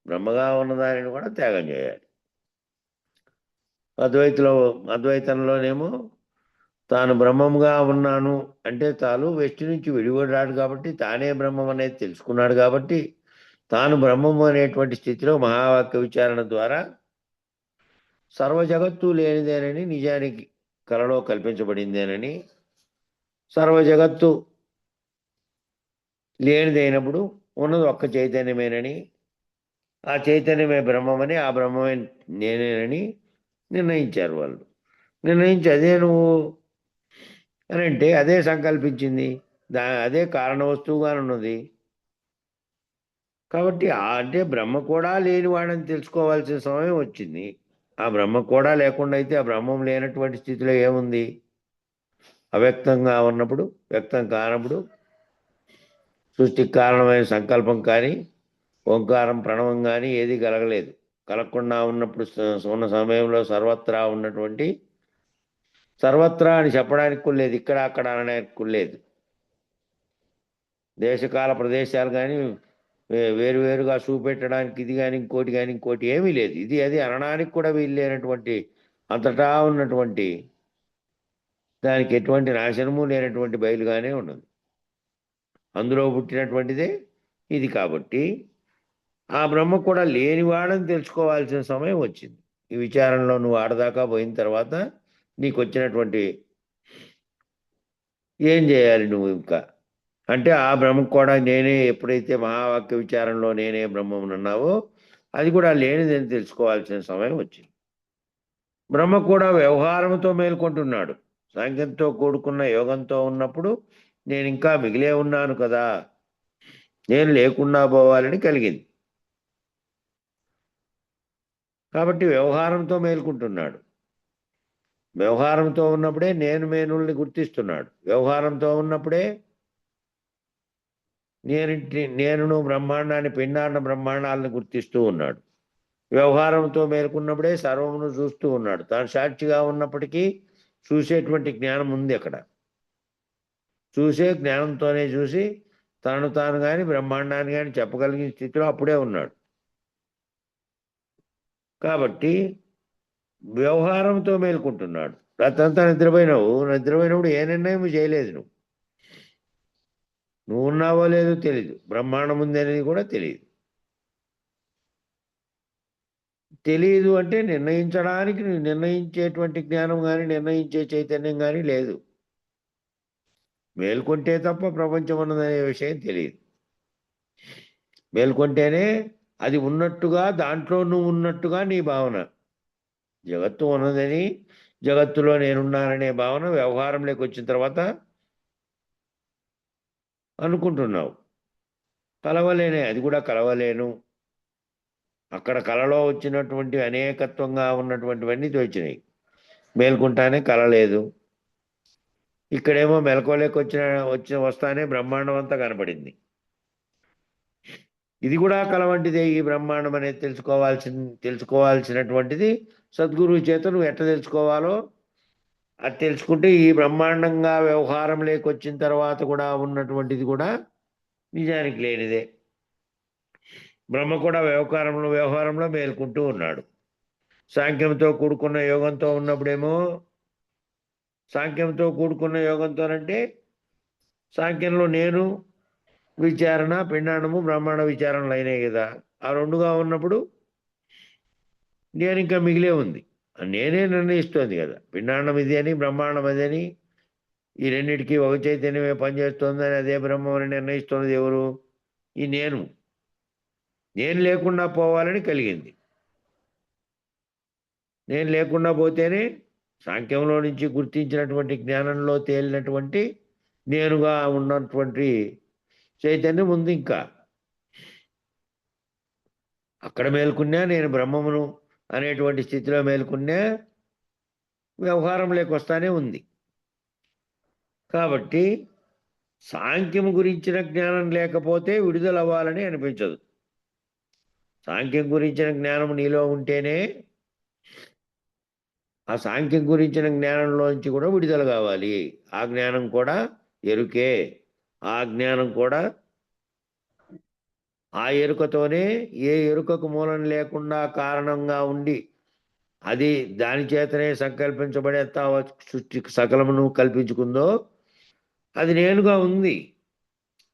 Speaker 3: బ్రహ్మగా ఉన్నదానిని కూడా త్యాగం చేయాలి. అద్వైతంలోనేమో తాను బ్రహ్మంగా ఉన్నాను అంటే చాలు, వెస్ట్ నుంచి విడిపడ్డాడు కాబట్టి తానే బ్రహ్మం అనేది తెలుసుకున్నాడు కాబట్టి తాను బ్రహ్మము అనేటువంటి స్థితిలో మహావాక్య విచారణ ద్వారా సర్వ జగత్తు లేనిదేనని, నిజానికి కలలో కల్పించబడిందేనని, సర్వ జగత్తు లేనిదైనప్పుడు ఉన్నది ఒక్క చైతన్యమేనని, ఆ చైతన్యమే బ్రహ్మమని, ఆ బ్రహ్మమే నేనేనని నిర్ణయించారు వాళ్ళు. నిర్ణయించి అదే నువ్వు అని అంటే అదే సంకల్పించింది, అదే కారణ వస్తువుగా ఉన్నది కాబట్టి అంటే బ్రహ్మ కూడా లేనివాడని తెలుసుకోవాల్సిన సమయం వచ్చింది. ఆ బ్రహ్మ కూడా లేకుండా అయితే ఆ బ్రహ్మం లేనటువంటి స్థితిలో ఏముంది? అవ్యక్తంగా ఉన్నప్పుడు, వ్యక్తం కానప్పుడు సృష్టికి కారణమైన సంకల్పం కానీ, ఓంకారం ప్రణవం కానీ ఏది కలగలేదు. కలగకుండా ఉన్నప్పుడు ఉన్న సమయంలో సర్వత్రా ఉన్నటువంటి, సర్వత్రా అని చెప్పడానికి కూడా లేదు, ఇక్కడ అక్కడ అనడానికి కూడా లేదు. దేశకాల ప్రదేశాలు కానీ వేరువేరుగా చూపెట్టడానికి ఇది కానీ ఇంకోటి ఏమీ లేదు. ఇది అది అనడానికి కూడా వీల్లేనటువంటి, అంతటా ఉన్నటువంటి, దానికి ఎటువంటి నాశనము లేనటువంటి బయలుగానే ఉన్నది. అందులో పుట్టినటువంటిదే ఇది. కాబట్టి ఆ బ్రహ్మ కూడా లేనివాడని తెలుసుకోవాల్సిన సమయం వచ్చింది. ఈ విచారణలో నువ్వు ఆడదాకా పోయిన తర్వాత నీకు వచ్చినటువంటి ఏం చేయాలి నువ్వు ఇంకా అంటే, ఆ బ్రహ్మ కూడా నేనే, ఎప్పుడైతే మహావాక్య విచారంలో నేనే బ్రహ్మమునన్నావో అది కూడా లేనిదని తెలుసుకోవాల్సిన సమయం వచ్చింది. బ్రహ్మ కూడా వ్యవహారంతో మేల్కొంటున్నాడు. సాంఖ్యంతో కూడుకున్న యోగంతో ఉన్నప్పుడు నేను ఇంకా మిగిలే ఉన్నాను కదా, నేను లేకుండా పోవాలని కలిగింది. కాబట్టి వ్యవహారంతో మేల్కొంటున్నాడు. వ్యవహారంతో ఉన్నప్పుడే నేను మేనుల్ని గుర్తిస్తున్నాడు. వ్యవహారంతో ఉన్నప్పుడే నేనును బ్రహ్మాండాన్ని, పిండాండ బ్రహ్మాండాలను గుర్తిస్తూ ఉన్నాడు. వ్యవహారంతో మేలుకున్నప్పుడే సర్వమును చూస్తూ ఉన్నాడు. తాను సాక్షిగా ఉన్నప్పటికీ చూసేటువంటి జ్ఞానం ఉంది అక్కడ. చూసే జ్ఞానంతోనే చూసి తనను తాను కానీ బ్రహ్మాండాన్ని కానీ చెప్పగలిగిన స్థితిలో అప్పుడే ఉన్నాడు. కాబట్టి వ్యవహారంతో మేలుకుంటున్నాడు. రాత్రంతా నిద్రపోయినప్పుడు ఏ నిర్ణయం చేయలేదు. నువ్వు ఉన్నావో లేదో తెలీదు, బ్రహ్మాండం ఉంది అనేది కూడా తెలియదు. తెలియదు అంటే నిర్ణయించడానికి, నిర్ణయించేటువంటి జ్ఞానం కానీ నిర్ణయించే చైతన్యం కానీ లేదు. మేల్కొంటే తప్ప ప్రపంచం ఉన్నదనే విషయం తెలియదు. మేల్కొంటేనే అది ఉన్నట్టుగా, దాంట్లో నువ్వు ఉన్నట్టుగా నీ భావన. జగత్తు ఉన్నదని, జగత్తులో నేనున్నాననే భావన వ్యవహారంలోకి వచ్చిన తర్వాత అనుకుంటున్నావు. కలవలేనే, అది కూడా కలవలేను. అక్కడ కలలో వచ్చినటువంటి అనేకత్వంగా ఉన్నటువంటివన్నీ తోచినాయి. మేల్కొంటానే కలలేదు. ఇక్కడేమో మెలకువలోకి వస్తానే బ్రహ్మాండం అంతా కనపడింది. ఇది కూడా కలవంటిదే. ఈ బ్రహ్మాండం అనేది తెలుసుకోవాల్సినటువంటిది సద్గురువు చేత నువ్వు ఎట్లా తెలుసుకోవాలో అది తెలుసుకుంటే, ఈ బ్రహ్మాండంగా వ్యవహారం లేకొచ్చిన తర్వాత కూడా ఉన్నటువంటిది కూడా నిజానికి లేనిదే. బ్రహ్మ కూడా వ్యవహారంలో మేల్కుంటూ ఉన్నాడు. సాంఖ్యంతో కూడుకున్న యోగంతో ఉన్నప్పుడేమో, సాంఖ్యంతో కూడుకున్న యోగంతోనంటే సాంఖ్యంలో నేను విచారణ, పిండాండము బ్రహ్మాండ విచారణలు అయినాయి కదా. ఆ రెండుగా ఉన్నప్పుడు నేను ఇంకా మిగిలే ఉంది. నేనే నిర్ణయిస్తోంది కదా, పిండాండం ఇది అని బ్రహ్మాండం అది అని. ఈ రెండింటికి ఒక చైతన్యమే పనిచేస్తోందని, అదే బ్రహ్మం అని నిర్ణయిస్తున్నది ఎవరు? ఈ నేను. నేను లేకుండా పోవాలని కలిగింది. నేను లేకుండా పోతేనే సాంఖ్యంలో నుంచి గుర్తించినటువంటి జ్ఞానంలో తేలినటువంటి నేనుగా ఉన్నటువంటి చైతన్యం ఉంది. ఇంకా అక్కడ మేల్కొన్నా నేను బ్రహ్మమును అనేటువంటి స్థితిలో మేల్కొన్నా వ్యవహారం లేకొస్తానే ఉంది. కాబట్టి సాంఖ్యము గురించిన జ్ఞానం లేకపోతే విడుదల అవ్వాలని అనిపించదు. సాంఖ్యం గురించిన జ్ఞానం నీలో ఉంటేనే ఆ సాంఖ్యం గురించిన జ్ఞానంలోంచి కూడా విడుదల కావాలి. ఆ జ్ఞానం కూడా ఎరుకే. ఆ జ్ఞానం కూడా ఆ ఎరుకతోనే, ఏ ఎరుకకు మూలం లేకుండా కారణంగా ఉండి అది దాని చేతనే సంకల్పించబడే సృష్టి సకలమును కల్పించుకుందో అది నేనుగా ఉంది.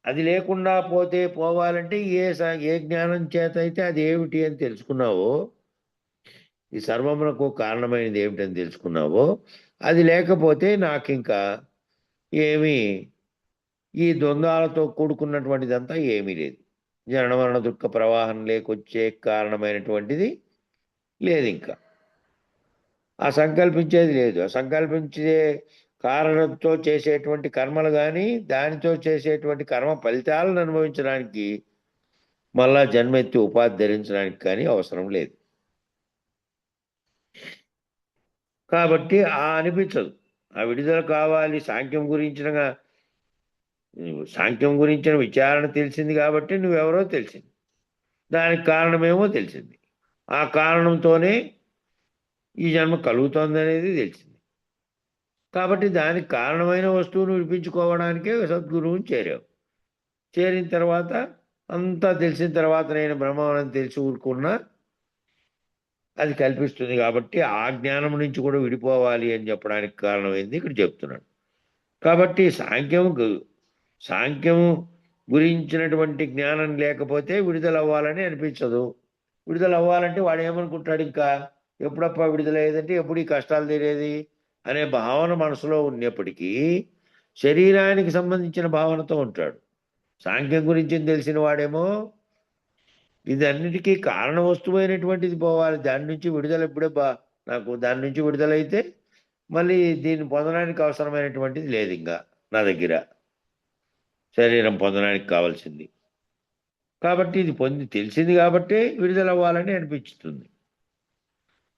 Speaker 3: అది లేకుండా పోతే పోవాలంటే ఏ జ్ఞానం చేత అయితే అది ఏమిటి అని తెలుసుకున్నావో, ఈ సర్వమునకు కారణమైనది ఏమిటని తెలుసుకున్నావో, అది లేకపోతే నాకింకా ఏమీ ఈ ద్వంద్వాలతో కూడుకున్నటువంటిదంతా ఏమీ లేదు. జనన మరణ దుఃఖ ప్రవాహం లేకొచ్చే కారణమైనటువంటిది లేదు ఇంకా. ఆ సంకల్పించేది లేదు. ఆ సంకల్పించే కారణంతో చేసేటువంటి కర్మలు కానీ, దానితో చేసేటువంటి కర్మ ఫలితాలను అనుభవించడానికి మళ్ళా జన్మెత్తి ఉపాధి ధరించడానికి కానీ అవసరం లేదు. కాబట్టి అనిపించదు. ఆ విడుదల కావాలి. సాంఖ్యం గురించిన విచారణ తెలిసింది కాబట్టి నువ్వెవరో తెలిసింది. దానికి కారణమేమో తెలిసింది. ఆ కారణంతోనే ఈ జన్మ కలుగుతోందనేది తెలిసింది. కాబట్టి దానికి కారణమైన వస్తువును విడిపించుకోవడానికే సద్గురువుని చేరావు. చేరిన తర్వాత అంతా తెలిసిన తర్వాత నేను బ్రహ్మమని తెలిసి ఊరుకున్నా అది కల్పిస్తుంది. కాబట్టి ఆ జ్ఞానం నుంచి కూడా విడిపోవాలి అని చెప్పడానికి కారణమైంది ఇక్కడ చెప్తున్నాడు. కాబట్టి సాంఖ్యం గురించినటువంటి జ్ఞానం లేకపోతే విడుదల అవ్వాలని అనిపించదు. విడుదల అవ్వాలంటే వాడు ఏమనుకుంటాడు, ఇంకా ఎప్పుడప్ప విడుదలయ్యేదంటే ఎప్పుడు ఈ కష్టాలు తీరేది అనే భావన మనసులో ఉన్నప్పటికీ శరీరానికి సంబంధించిన భావనతో ఉంటాడు. సాంఖ్యం గురించి తెలిసిన వాడేమో ఇదన్నిటికీ కారణ వస్తువైనటువంటిది పోవాలి, దాని నుంచి విడుదల నాకు దాని నుంచి విడుదలైతే మళ్ళీ దీన్ని పొందడానికి అవసరమైనటువంటిది లేదు ఇంకా నా దగ్గర, శరీరం పొందడానికి కావాల్సింది. కాబట్టి ఇది తెలిసింది కాబట్టి విడుదల అవ్వాలని అనిపించుతుంది.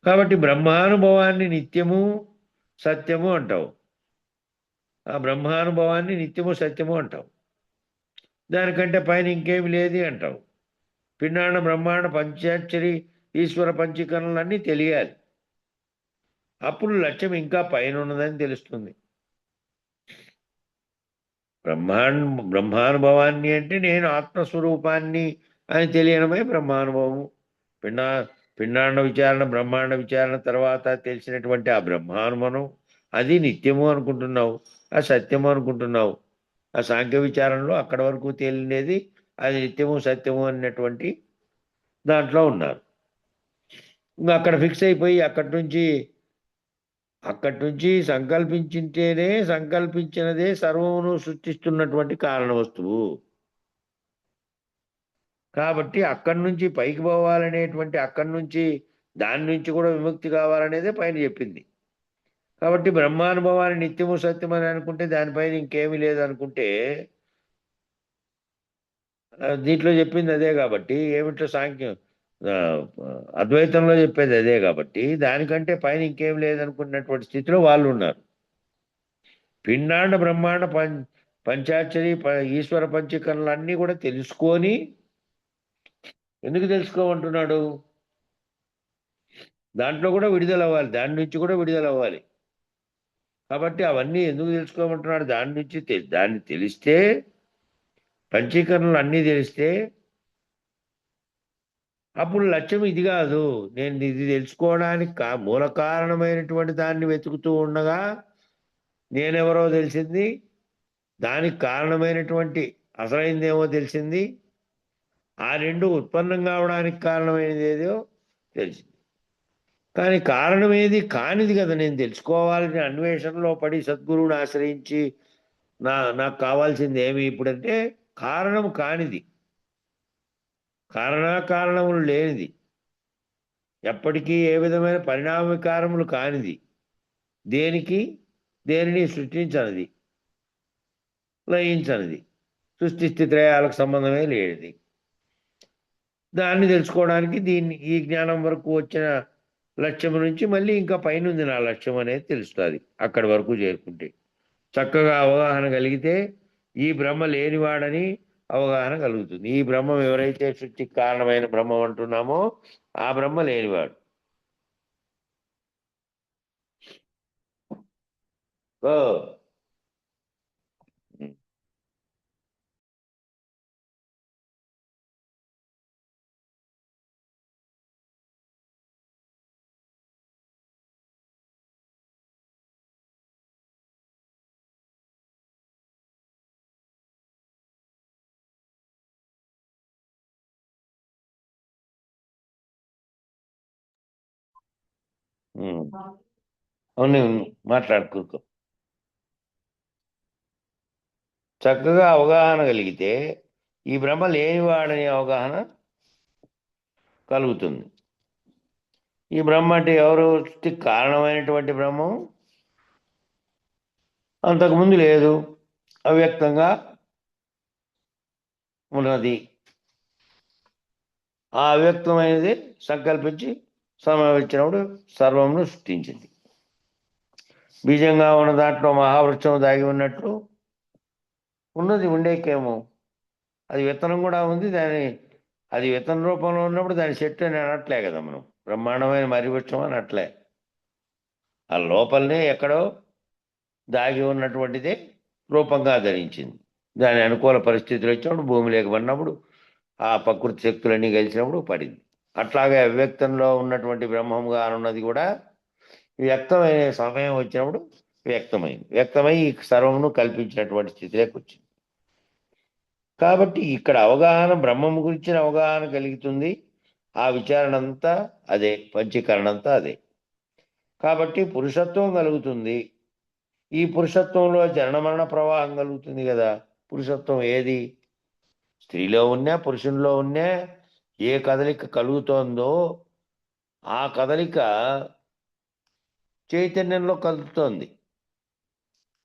Speaker 3: కాబట్టి బ్రహ్మానుభవాన్ని నిత్యము సత్యము అంటావు. ఆ బ్రహ్మానుభవాన్ని నిత్యము సత్యము అంటావు. దానికంటే పైన ఇంకేమి లేదు అంటావు. పిండాండ బ్రహ్మాండ పంచాక్షరి ఈశ్వర పంచీకరణలన్నీ తెలియాలి. అప్పుడు లక్ష్యం ఇంకా పైన ఉన్నదని తెలుస్తుంది. బ్రహ్మానుభవాన్ని అంటే నేను ఆత్మస్వరూపాన్ని అని తెలియడమే బ్రహ్మానుభవము. పిండాండ విచారణ బ్రహ్మాండ విచారణ తర్వాత తెలిసినటువంటి ఆ బ్రహ్మానుభవం అది నిత్యము అనుకుంటున్నావు, ఆ సత్యము అనుకుంటున్నావు. ఆ సాంఖ్య విచారణలో అక్కడి వరకు తేలినది అది నిత్యము సత్యము అన్నటువంటి దాంట్లో ఉన్నారు. ఇంకా అక్కడ ఫిక్స్ అయిపోయి అక్కడి నుంచి సంకల్పించింటేనే సంకల్పించినదే సర్వమును సృష్టిస్తున్నటువంటి కారణ వస్తువు. కాబట్టి అక్కడి నుంచి పైకి పోవాలనేటువంటి అక్కడి నుంచి దాని నుంచి కూడా విముక్తి కావాలనేదే పైన చెప్పింది. కాబట్టి బ్రహ్మానుభవాన్ని నిత్యము సత్యం అని అనుకుంటే దానిపైన ఇంకేమీ లేదనుకుంటే దీంట్లో చెప్పింది అదే కాబట్టి ఏమిటో అద్వైతంలో చెప్పేది అదే కాబట్టి దానికంటే పైన ఇంకేం లేదనుకున్నటువంటి స్థితిలో వాళ్ళు ఉన్నారు. పిండాండ బ్రహ్మాండ పంచాక్షరి ఈశ్వర పంచీకరణలు అన్నీ కూడా తెలుసుకొని, ఎందుకు తెలుసుకోమంటున్నాడు, దాంట్లో కూడా విడుదల అవ్వాలి, దాని నుంచి కూడా విడుదల అవ్వాలి. కాబట్టి అవన్నీ ఎందుకు తెలుసుకోమంటున్నాడు, దాన్ని తెలిస్తే పంచీకరణలు అన్నీ తెలిస్తే అప్పుడు లక్ష్యం ఇది కాదు. నేను ఇది తెలుసుకోవడానికి మూల కారణమైనటువంటి దాన్ని వెతుకుతూ ఉండగా నేనెవరో తెలిసింది, దానికి కారణమైనటువంటి అసలైందేమో తెలిసింది, ఆ రెండు ఉత్పన్నం కావడానికి కారణమైనది ఏదో తెలిసింది. కానీ కారణం ఏది కానిది కదా నేను తెలుసుకోవాలని అన్వేషణలో పడి సద్గురువుని ఆశ్రయించి నాకు కావాల్సింది ఏమి ఇప్పుడంటే కారణం కానిది, కారణములు లేనిది, ఎప్పటికీ ఏ విధమైన పరిణామ వికారములు కానిది, దేనిని సృష్టించనిది, లయించనిది, సృష్టి స్థితిలయాలకు సంబంధమే లేనిది. దాన్ని తెలుసుకోవడానికి ఈ జ్ఞానం వరకు వచ్చిన లక్ష్యం నుంచి మళ్ళీ ఇంకా పైన ఉంది నా లక్ష్యం అనేది తెలుస్తుంది. అక్కడి వరకు చేరుకుంటే చక్కగా అవగాహన కలిగితే ఈ బ్రహ్మ లేనివాడని అవగాహన కలుగుతుంది. ఈ బ్రహ్మం ఎవరైతే సృష్టికి కారణమైన బ్రహ్మం అంటున్నామో ఆ బ్రహ్మ లేనివాడు. ఉమ్. అవును మాట్లాడుకో. చక్కగా అవగాహన కలిగితే ఈ బ్రహ్మ లేనివాడని అవగాహన కలుగుతుంది. ఈ బ్రహ్మ అంటే ఎవరు? సృష్టికి కారణమైనటువంటి బ్రహ్మం అంతకుముందు లేదు, అవ్యక్తంగా ఉన్నది. ఆ అవ్యక్తమైనది సంకల్పించి సమవిచ్చినప్పుడు సర్వమును సృష్టించింది. బీజంగా ఉన్న దాంట్లో మహావృక్షం దాగి ఉన్నట్లు ఉన్నది ఉండేకేమో. అది విత్తనం కూడా ఉంది. అది విత్తన రూపంలో ఉన్నప్పుడు దాని చెట్టు అని అనట్లే కదా మనం, బ్రహ్మాండమైన మరి వృక్షం అని అట్లే. ఆ లోపలనే ఎక్కడో దాగి ఉన్నటువంటిదే రూపంగా ధరించింది. దాని అనుకూల పరిస్థితులు వచ్చినప్పుడు, భూమి లేకపోయినప్పుడు, ఆ ప్రకృతి శక్తులన్నీ కలిసినప్పుడు పడింది. అట్లాగే అవ్యక్తంలో ఉన్నటువంటి బ్రహ్మంగా ఉన్నది కూడా వ్యక్తమైన సమయం వచ్చినప్పుడు వ్యక్తమైంది. వ్యక్తమై ఈ సర్వమును కల్పించినటువంటి స్థితిలోకి వచ్చింది. కాబట్టి ఇక్కడ అవగాహన, బ్రహ్మం గురించిన అవగాహన కలుగుతుంది. ఆ విచారణ అంతా అదే, పంచీకరణ అంతా అదే. కాబట్టి పురుషత్వం కలుగుతుంది. ఈ పురుషత్వంలో జనన ప్రవాహం కలుగుతుంది కదా. పురుషత్వం ఏది? స్త్రీలో ఉన్నా పురుషుల్లో ఉన్నా ఏ కదలిక కలుగుతోందో ఆ కదలిక చైతన్యంలో కలుగుతోంది.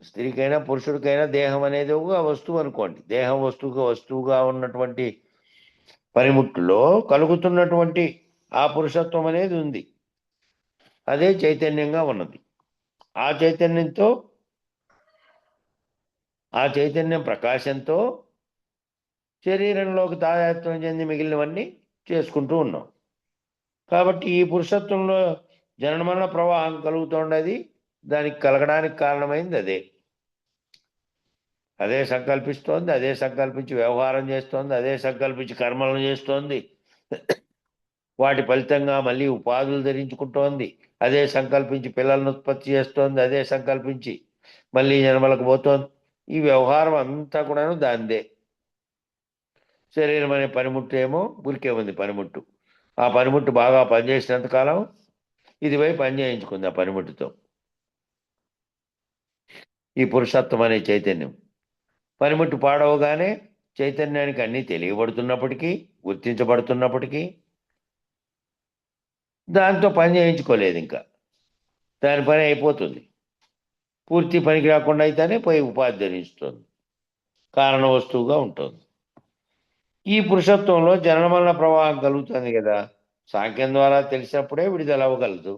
Speaker 3: స్త్రీకైనా పురుషుడికైనా దేహం అనేది ఒక వస్తువు అనుకోండి. దేహం వస్తువుగా ఉన్నటువంటి పనిముట్టులో కలుగుతున్నటువంటి ఆ పురుషత్వం అనేది ఉంది. అదే చైతన్యంగా ఉన్నది. ఆ చైతన్యంతో, ఆ చైతన్యం ప్రకాశంతో శరీరంలోకి తాదాత్మ్యం చెంది మిగిలినవన్నీ చేసుకుంటూ ఉన్నాం. కాబట్టి ఈ పురుషత్వంలో జనన ప్రవాహం కలుగుతుండేది. దానికి కలగడానికి కారణమైంది అదే. అదే సంకల్పిస్తోంది, అదే సంకల్పించి వ్యవహారం చేస్తోంది, అదే సంకల్పించి కర్మలను చేస్తోంది. వాటి ఫలితంగా మళ్ళీ ఉపాధులు ధరించుకుంటోంది. అదే సంకల్పించి పిల్లలను ఉత్పత్తి చేస్తోంది, అదే సంకల్పించి మళ్ళీ జన్మలకు పోతోంది. ఈ వ్యవహారం అంతా కూడాను దాందే. శరీరం అనే పనిముట్టు ఏమో ఊరికే ఉంది పనిముట్టు. ఆ పనిముట్టు బాగా పనిచేసినంత కాలం ఇది పోయి పని చేయించుకుంది ఆ పనిముట్టుతో. ఈ పురుషత్వం అనే చైతన్యం పనిముట్టు పాడవగానే చైతన్యానికి అన్నీ తెలియబడుతున్నప్పటికీ, గుర్తించబడుతున్నప్పటికీ దాంతో పని చేయించుకోలేదు. ఇంకా దాని పని అయిపోతుంది. పూర్తి పనికి రాకుండా అయితేనే పోయి ఉపాధి ధరిస్తుంది, కారణ వస్తువుగా ఉంటుంది. ఈ పురుషత్వంలో జనన ప్రవాహం కలుగుతుంది కదా. సాంఖ్యం ద్వారా తెలిసినప్పుడే విడుదల అవ్వగలదు.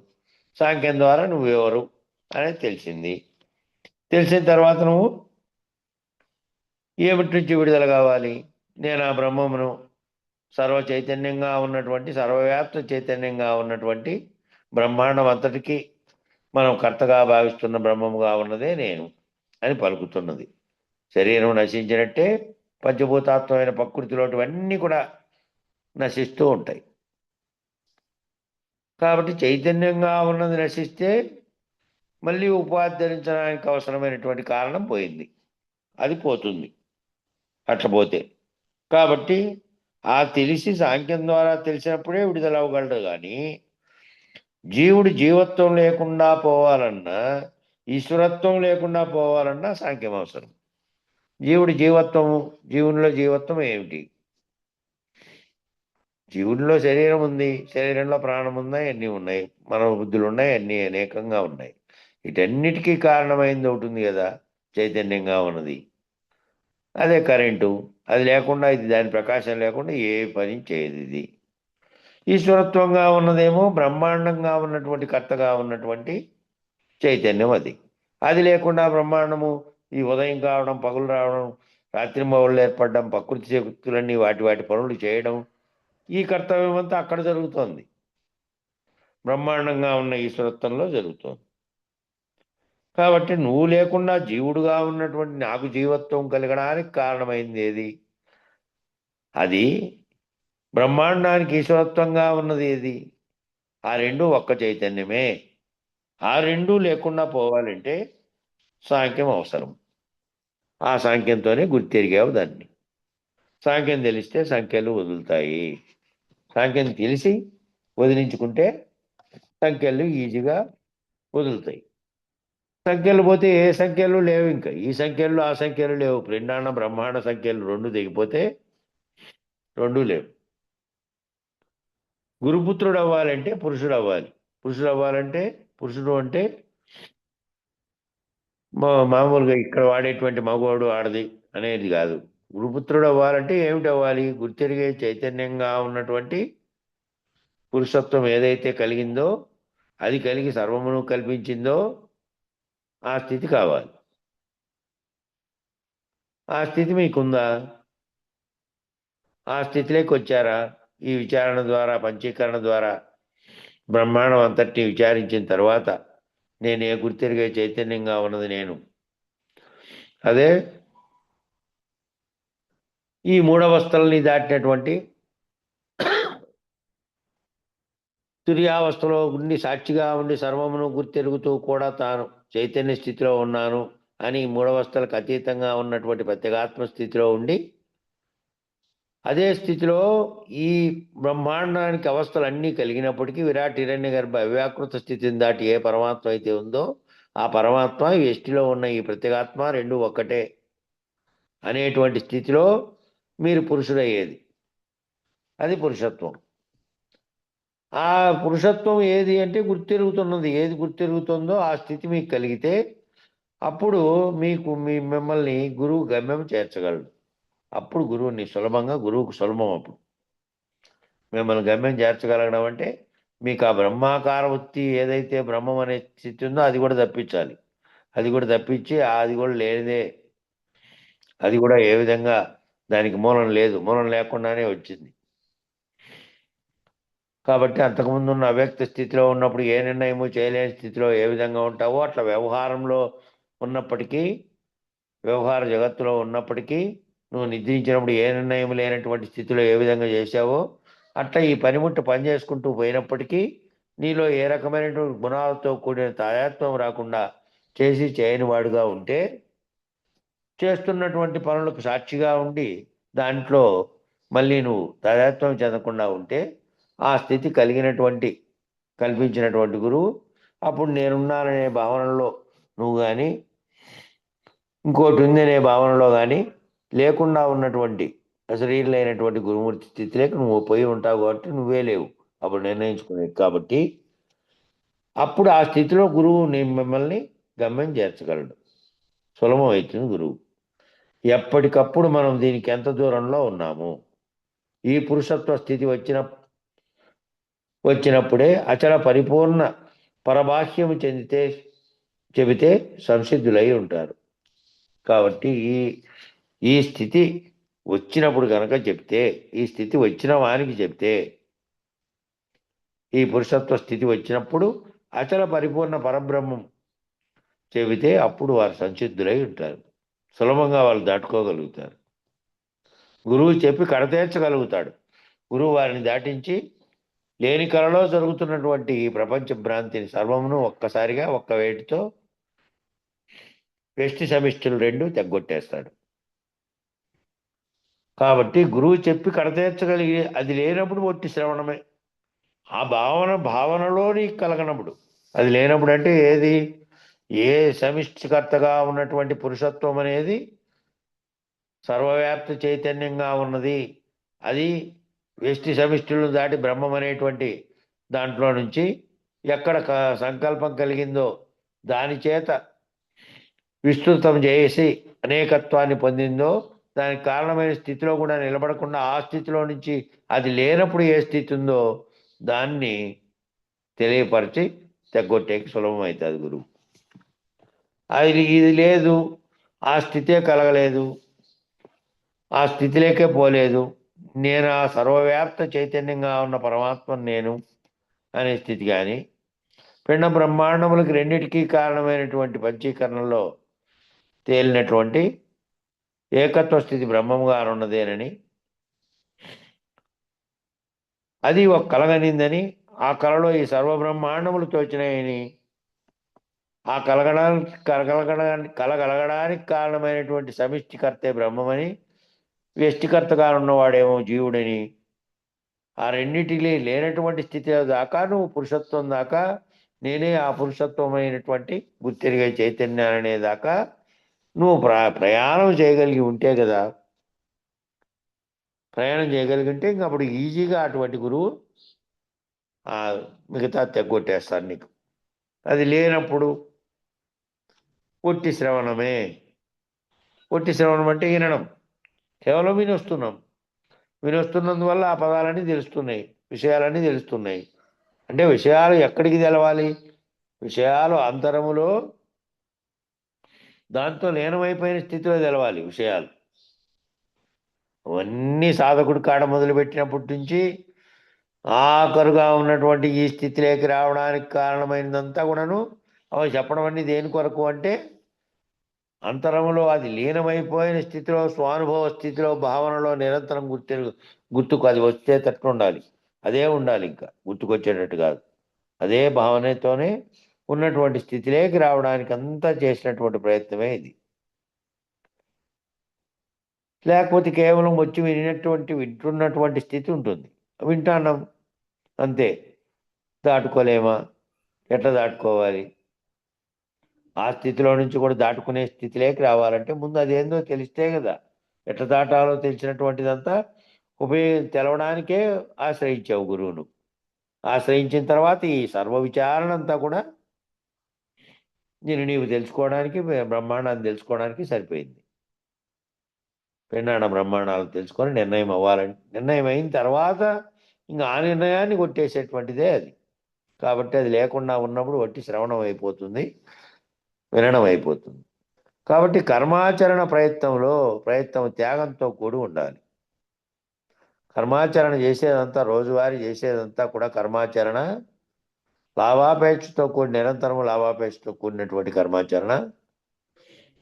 Speaker 3: సాంఖ్యం ద్వారా నువ్వెవరు అనేది తెలిసింది. తెలిసిన తర్వాత నువ్వు ఏమిటి నుంచి విడుదల కావాలి? నేను ఆ బ్రహ్మమును, సర్వ చైతన్యంగా ఉన్నటువంటి, సర్వవ్యాప్త చైతన్యంగా ఉన్నటువంటి బ్రహ్మాండం అంతటికీ మనం కర్తగా భావిస్తున్న బ్రహ్మముగా ఉన్నదే నేను అని పలుకుతున్నది. శరీరం నశించినట్టే పంచభూతాత్మైన ప్రకృతిలోటివన్నీ కూడా నశిస్తూ ఉంటాయి. కాబట్టి చైతన్యంగా ఉన్నది నశిస్తే మళ్ళీ ఉపాధి ధరించడానికి అవసరమైనటువంటి కారణం పోయింది, అది పోతుంది అట్లా పోతే. కాబట్టి ఆ తెలిసి సాంఖ్యం ద్వారా తెలిసినప్పుడే విడుదల అవ్వగలడు. కానీ జీవుడు జీవత్వం లేకుండా పోవాలన్నా, ఈశ్వరత్వం లేకుండా పోవాలన్నా సాంఖ్యం అవసరం. జీవునిలో జీవత్వం ఏమిటి? జీవునిలో శరీరం ఉంది, శరీరంలో ప్రాణం ఉన్నాయి, అన్నీ ఉన్నాయి, మనోబుద్ధులు ఉన్నాయి, అన్నీ అనేకంగా ఉన్నాయి. వీటన్నిటికీ కారణమైంది ఒకటి ఉంది కదా, చైతన్యంగా ఉన్నది. అదే కరెంటు. అది లేకుండా, ఇది దాని ప్రకాశం లేకుండా ఏ పని చేయదు. ఇది ఈశ్వరత్వంగా ఉన్నదేమో బ్రహ్మాండంగా ఉన్నటువంటి, కర్తగా ఉన్నటువంటి చైతన్యం. అది లేకుండా బ్రహ్మాండము ఈ ఉదయం కావడం, పగులు రావడం, రాత్రింబవళ్ళు ఏర్పడడం, ప్రకృతి శక్తులన్నీ వాటి పనులు చేయడం, ఈ కర్తవ్యం అంతా అక్కడ జరుగుతోంది. బ్రహ్మాండంగా ఉన్న ఈశ్వరత్వంలో జరుగుతోంది. కాబట్టి నువ్వు లేకుండా జీవుడుగా ఉన్నటువంటి నాకు జీవత్వం కలగడానికి కారణమైంది ఏది? అది బ్రహ్మాండానికి ఈశ్వరత్వంగా ఉన్నది ఏది? ఆ రెండు ఒక్క చైతన్యమే. ఆ రెండు లేకుండా పోవాలంటే సాంఖ్యం అవసరం. ఆ సాంఖ్యంతోనే గుర్తెరిగావు దాన్ని. సాంఖ్యం తెలిస్తే సంఖ్యలు వదులుతాయి. సాంఖ్యం తెలిసి వదిలించుకుంటే సంఖ్యలు ఈజీగా వదులుతాయి. సంఖ్యలు పోతే ఏ సంఖ్యలు లేవు, ఇంకా ఈ సంఖ్యలు ఆ సంఖ్యలు లేవు. పిండాండ బ్రహ్మాండ సంఖ్యలు 2 దిగిపోతే 2 లేవు. గురుపుత్రుడు అవ్వాలంటే పురుషుడు అవ్వాలి. పురుషుడు అవ్వాలంటే పురుషుడు అంటే మామూలుగా ఇక్కడ వాడేటువంటి మగవాడు ఆడది అనేది కాదు. గురుపుత్రుడు అవ్వాలంటే ఏమిటి అవ్వాలి? గుర్తెరిగే చైతన్యంగా ఉన్నటువంటి పురుషత్వం ఏదైతే కలిగిందో, అది కలిగి సర్వమును కల్పించిందో ఆ స్థితి కావాలి. ఆ స్థితి మీకుందా? ఆ స్థితిలోకి వచ్చారా? ఈ విచారణ ద్వారా, పంచీకరణ ద్వారా బ్రహ్మాండం అంతటిని విచారించిన తర్వాత నేనే గుర్తెరిగే చైతన్యంగా ఉన్నది నేను. అదే ఈ మూడవస్థల్ని దాటినటువంటి తుర్యావస్థలో ఉండి సాక్షిగా ఉండి సర్వమును గుర్తెరుగుతూ కూడా తాను చైతన్య స్థితిలో ఉన్నాను అని మూడవస్థలకు అతీతంగా ఉన్నటువంటి ప్రత్యేగాత్మ స్థితిలో ఉండి, అదే స్థితిలో ఈ బ్రహ్మాండానికి అవస్థలు అన్నీ కలిగినప్పటికీ విరాట్ హిరణ్య గర్భ అవ్యాకృత స్థితిని దాటి ఏ పరమాత్మ అయితే ఉందో ఆ పరమాత్మ వ్యష్టిలో ఉన్న ఈ ప్రత్యేగాత్మ రెండు ఒక్కటే అనేటువంటి స్థితిలో మీరు పురుషుడయ్యేది. అది పురుషత్వం. ఆ పురుషత్వం ఏది అంటే గుర్తెరుగుతున్నది. ఏది గుర్తెరుగుతుందో ఆ స్థితి మీకు కలిగితే అప్పుడు మిమ్మల్ని గురువు గమ్యం చేర్చగలడు. అప్పుడు గురువుని సులభంగా, గురువుకు సులభం. అప్పుడు మిమ్మల్ని గమ్యం చేర్చగలగడం అంటే మీకు ఆ బ్రహ్మాకార వృత్తి ఏదైతే బ్రహ్మం అనే స్థితి ఉందో అది కూడా తప్పించాలి. అది కూడా తప్పించి అది కూడా లేనిదే, అది కూడా ఏ విధంగా దానికి మూలం లేదు, మూలం లేకుండానే వచ్చింది. కాబట్టి అంతకుముందు ఉన్న అవ్యక్త స్థితిలో ఉన్నప్పుడు ఏ నిర్ణయము చేయలేని స్థితిలో ఏ విధంగా ఉంటావో అట్లా వ్యవహారంలో ఉన్నప్పటికీ, వ్యవహార జగత్తులో ఉన్నప్పటికీ నువ్వు నిద్రించినప్పుడు ఏ నిర్ణయం లేనటువంటి స్థితిలో ఏ విధంగా చేశావో అట్లా ఈ పనిముట్టు పనిచేసుకుంటూ పోయినప్పటికీ నీలో ఏ రకమైనటువంటి గుణాలతో కూడిన తాదాత్మ్యం రాకుండా చేసి చేయని వాడుగా ఉంటే, చేస్తున్నటువంటి పనులకు సాక్షిగా ఉండి దాంట్లో మళ్ళీ నువ్వు తాదాత్మ్యం చెందకుండా ఉంటే ఆ స్థితి కల్పించినటువంటి గురువు అప్పుడు నేనున్నాననే భావనలో నువ్వు కానీ, ఇంకోటి ఉందనే భావనలో కానీ లేకుండా ఉన్నటువంటి అశరీరులైనటువంటి గురుమూర్తి స్థితిలోకి నువ్వు పోయి ఉంటావు. కాబట్టి నువ్వే లేవు అప్పుడు నిర్ణయించుకునేది. కాబట్టి అప్పుడు ఆ స్థితిలో గురువు మిమ్మల్ని గమ్యం చేర్చగలడు. సులభం అవుతుంది గురువు. ఎప్పటికప్పుడు మనం దీనికి ఎంత దూరంలో ఉన్నాము, ఈ పురుషత్వ స్థితి వచ్చినప్పుడే అచల పరిపూర్ణ పరబాహ్యము చెబితే సంసిద్ధులై ఉంటారు. కాబట్టి ఈ స్థితి వచ్చినప్పుడు కనుక చెప్తే, ఈ స్థితి వచ్చిన వానికి చెప్తే, ఈ పురుషత్వ స్థితి వచ్చినప్పుడు అచల పరిపూర్ణ పరబ్రహ్మం చెబితే అప్పుడు వారు సంసిద్ధులై ఉంటారు. సులభంగా వాళ్ళు దాటుకోగలుగుతారు. గురువు చెప్పి కడతీర్చగలుగుతాడు. గురువు వారిని దాటించి లేని కళలో జరుగుతున్నటువంటి ఈ ప్రపంచ భ్రాంతిని సర్వమును ఒక్కసారిగా ఒక్క వేటితో వ్యష్టి సమిష్టిలు రెండు తెగ్గొట్టేస్తాడు. కాబట్టి గురువు చెప్పి కడతీర్చగలిగి అది లేనప్పుడు ఒట్టి శ్రవణమే. ఆ భావనలో నీకు కలగనప్పుడు, అది లేనప్పుడు అంటే ఏది? ఏ సమిష్టికర్తగా ఉన్నటువంటి పురుషత్వం అనేది సర్వవ్యాప్త చైతన్యంగా ఉన్నది, అది వ్యష్టి సమిష్టిలను దాటి బ్రహ్మం అనేటువంటి దాంట్లో నుంచి ఎక్కడ సంకల్పం కలిగిందో దాని చేత విస్తృతం చేసి అనేకత్వాన్ని పొందిందో దానికి కారణమైన స్థితిలో కూడా నిలబడకుండా ఆ స్థితిలో నుంచి అది లేనప్పుడు ఏ స్థితి ఉందో దాన్ని తెలియపరిచి తెగ్గొట్టేకి సులభం అవుతుంది గురువు. ఇది లేదు, ఆ స్థితే కలగలేదు, ఆ స్థితిలోకే పోలేదు, నేను ఆ సర్వవ్యాప్త చైతన్యంగా ఉన్న పరమాత్మ నేను అనే స్థితి కానీ, పిండ బ్రహ్మాండములకి రెండిటికీ కారణమైనటువంటి పంచీకరణలో తేలినటువంటి ఏకత్వ స్థితి బ్రహ్మముగా ఉన్నదేనని, అది ఒక కలగనిందని, ఆ కళలో ఈ సర్వబ్రహ్మాండములు తోచినాయని, ఆ కలగలగడానికి కారణమైనటువంటి సమిష్టికర్తే బ్రహ్మమని, వ్యష్టికర్తగా ఉన్నవాడేమో జీవుడని, ఆ రెండింటికి లేనటువంటి స్థితిలో దాకా నువ్వు పురుషత్వం దాకా నేనే ఆ పురుషత్వమైనటువంటి గుర్తెరిగే చైతన్యాన్ని దాకా నువ్వు ప్రయాణం చేయగలిగి ఉంటే కదా. ప్రయాణం చేయగలిగింటే ఇంక అప్పుడు ఈజీగా అటువంటి గురువు ఆ మిగతా తెగొట్టేస్తాను నీకు. అది లేనప్పుడు ఒట్టి శ్రవణమే. ఒట్టి శ్రవణం అంటే వినడం, కేవలం వినొస్తున్నాం. వినొస్తున్నందువల్ల ఆ పదాలన్నీ తెలుస్తున్నాయి, విషయాలన్నీ తెలుస్తున్నాయి. అంటే విషయాలు ఎక్కడికి తెలవాలి? విషయాలు అంతరములో దాంతో లీనమైపోయిన స్థితిలో తెలవాలి విషయాలు. అవన్నీ సాధకుడు కాడ మొదలుపెట్టినప్పటి నుంచి ఆఖరుగా ఉన్నటువంటి ఈ స్థితిలోకి రావడానికి కారణమైనదంతా కూడాను అవి చెప్పడం అన్నీ దేని కొరకు అంటే అంతరంలో అది లీనమైపోయిన స్థితిలో, స్వానుభవ స్థితిలో, భావనలో నిరంతరం గుర్తుకు అది వచ్చేటట్టు ఉండాలి. అదే ఉండాలి, ఇంకా గుర్తుకొచ్చేటట్టు కాదు. అదే భావనతోనే ఉన్నటువంటి స్థితిలోకి రావడానికి అంతా చేసినటువంటి ప్రయత్నమే ఇది. లేకపోతే కేవలం వచ్చి వింటున్నటువంటి స్థితి ఉంటుంది. వింటున్నాం అంతే. దాటుకోలేమా? ఎట్లా దాటుకోవాలి? ఆ స్థితిలో నుంచి కూడా దాటుకునే స్థితిలోకి రావాలంటే ముందు అదేందో తెలిస్తే కదా. ఎట్లా దాటాలో తెలిసినటువంటిదంతా తెలవడానికే ఆశ్రయించావు గురువును. ఆశ్రయించిన తర్వాత ఈ సర్వ విచారణ అంతా కూడా నీవు తెలుసుకోవడానికి, బ్రహ్మాండాన్ని తెలుసుకోవడానికి సరిపోయింది. పెన్నాడ బ్రహ్మాండాలు తెలుసుకొని నిర్ణయం అవ్వాలంటే, నిర్ణయం అయిన తర్వాత ఇంకా ఆ నిర్ణయాన్ని కొట్టేసేటువంటిదే అది. కాబట్టి అది లేకుండా ఉన్నప్పుడు వట్టి శ్రవణం అయిపోతుంది, వినడం అయిపోతుంది. కాబట్టి కర్మాచరణ ప్రయత్నం త్యాగంతో కూడి ఉండాలి. కర్మాచరణ చేసేదంతా, రోజువారీ చేసేదంతా కూడా కర్మాచరణ లాభాపేక్షతో కూడి, నిరంతరం లాభాపేక్షతో కూడినటువంటి కర్మాచరణ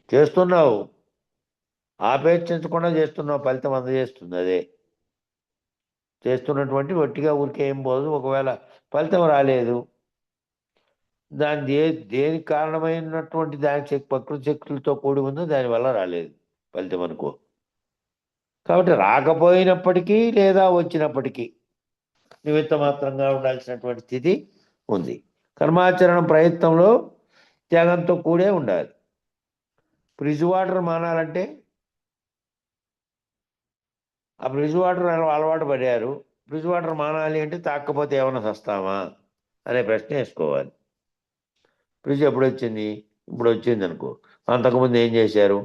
Speaker 3: చేస్తున్నావు. ఆపేక్షించకుండా చేస్తున్నావు, ఫలితం అందజేస్తుంది అదే. చేస్తున్నటువంటి ఒట్టిగా ఊరికే ఏం పోదు. ఒకవేళ ఫలితం రాలేదు, దేనికి కారణమైనటువంటి దాని ప్రకృతి శక్తులతో కూడి ఉందో దానివల్ల రాలేదు ఫలితం అనుకో. కాబట్టి రాకపోయినప్పటికీ లేదా వచ్చినప్పటికీ నిమిత్త మాత్రంగా ఉండాల్సినటువంటి స్థితి ఉంది. కర్మాచరణ ప్రయత్నంలో త్యాగంతో కూడే ఉండాలి. ఫ్రిడ్జ్ వాటర్ మానాలంటే ఆ ఫ్రిడ్జ్ వాటర్ అలవాటు పడారు. ఫ్రిడ్జ్ వాటర్ మానాలి అంటే తాకపోతే ఏమైనా సస్తామా అనే ప్రశ్న వేసుకోవాలి. ఫ్రిడ్జ్ ఎప్పుడు వచ్చింది? ఇప్పుడు వచ్చింది అనుకో. అంతకుముందు ఏం చేశారు?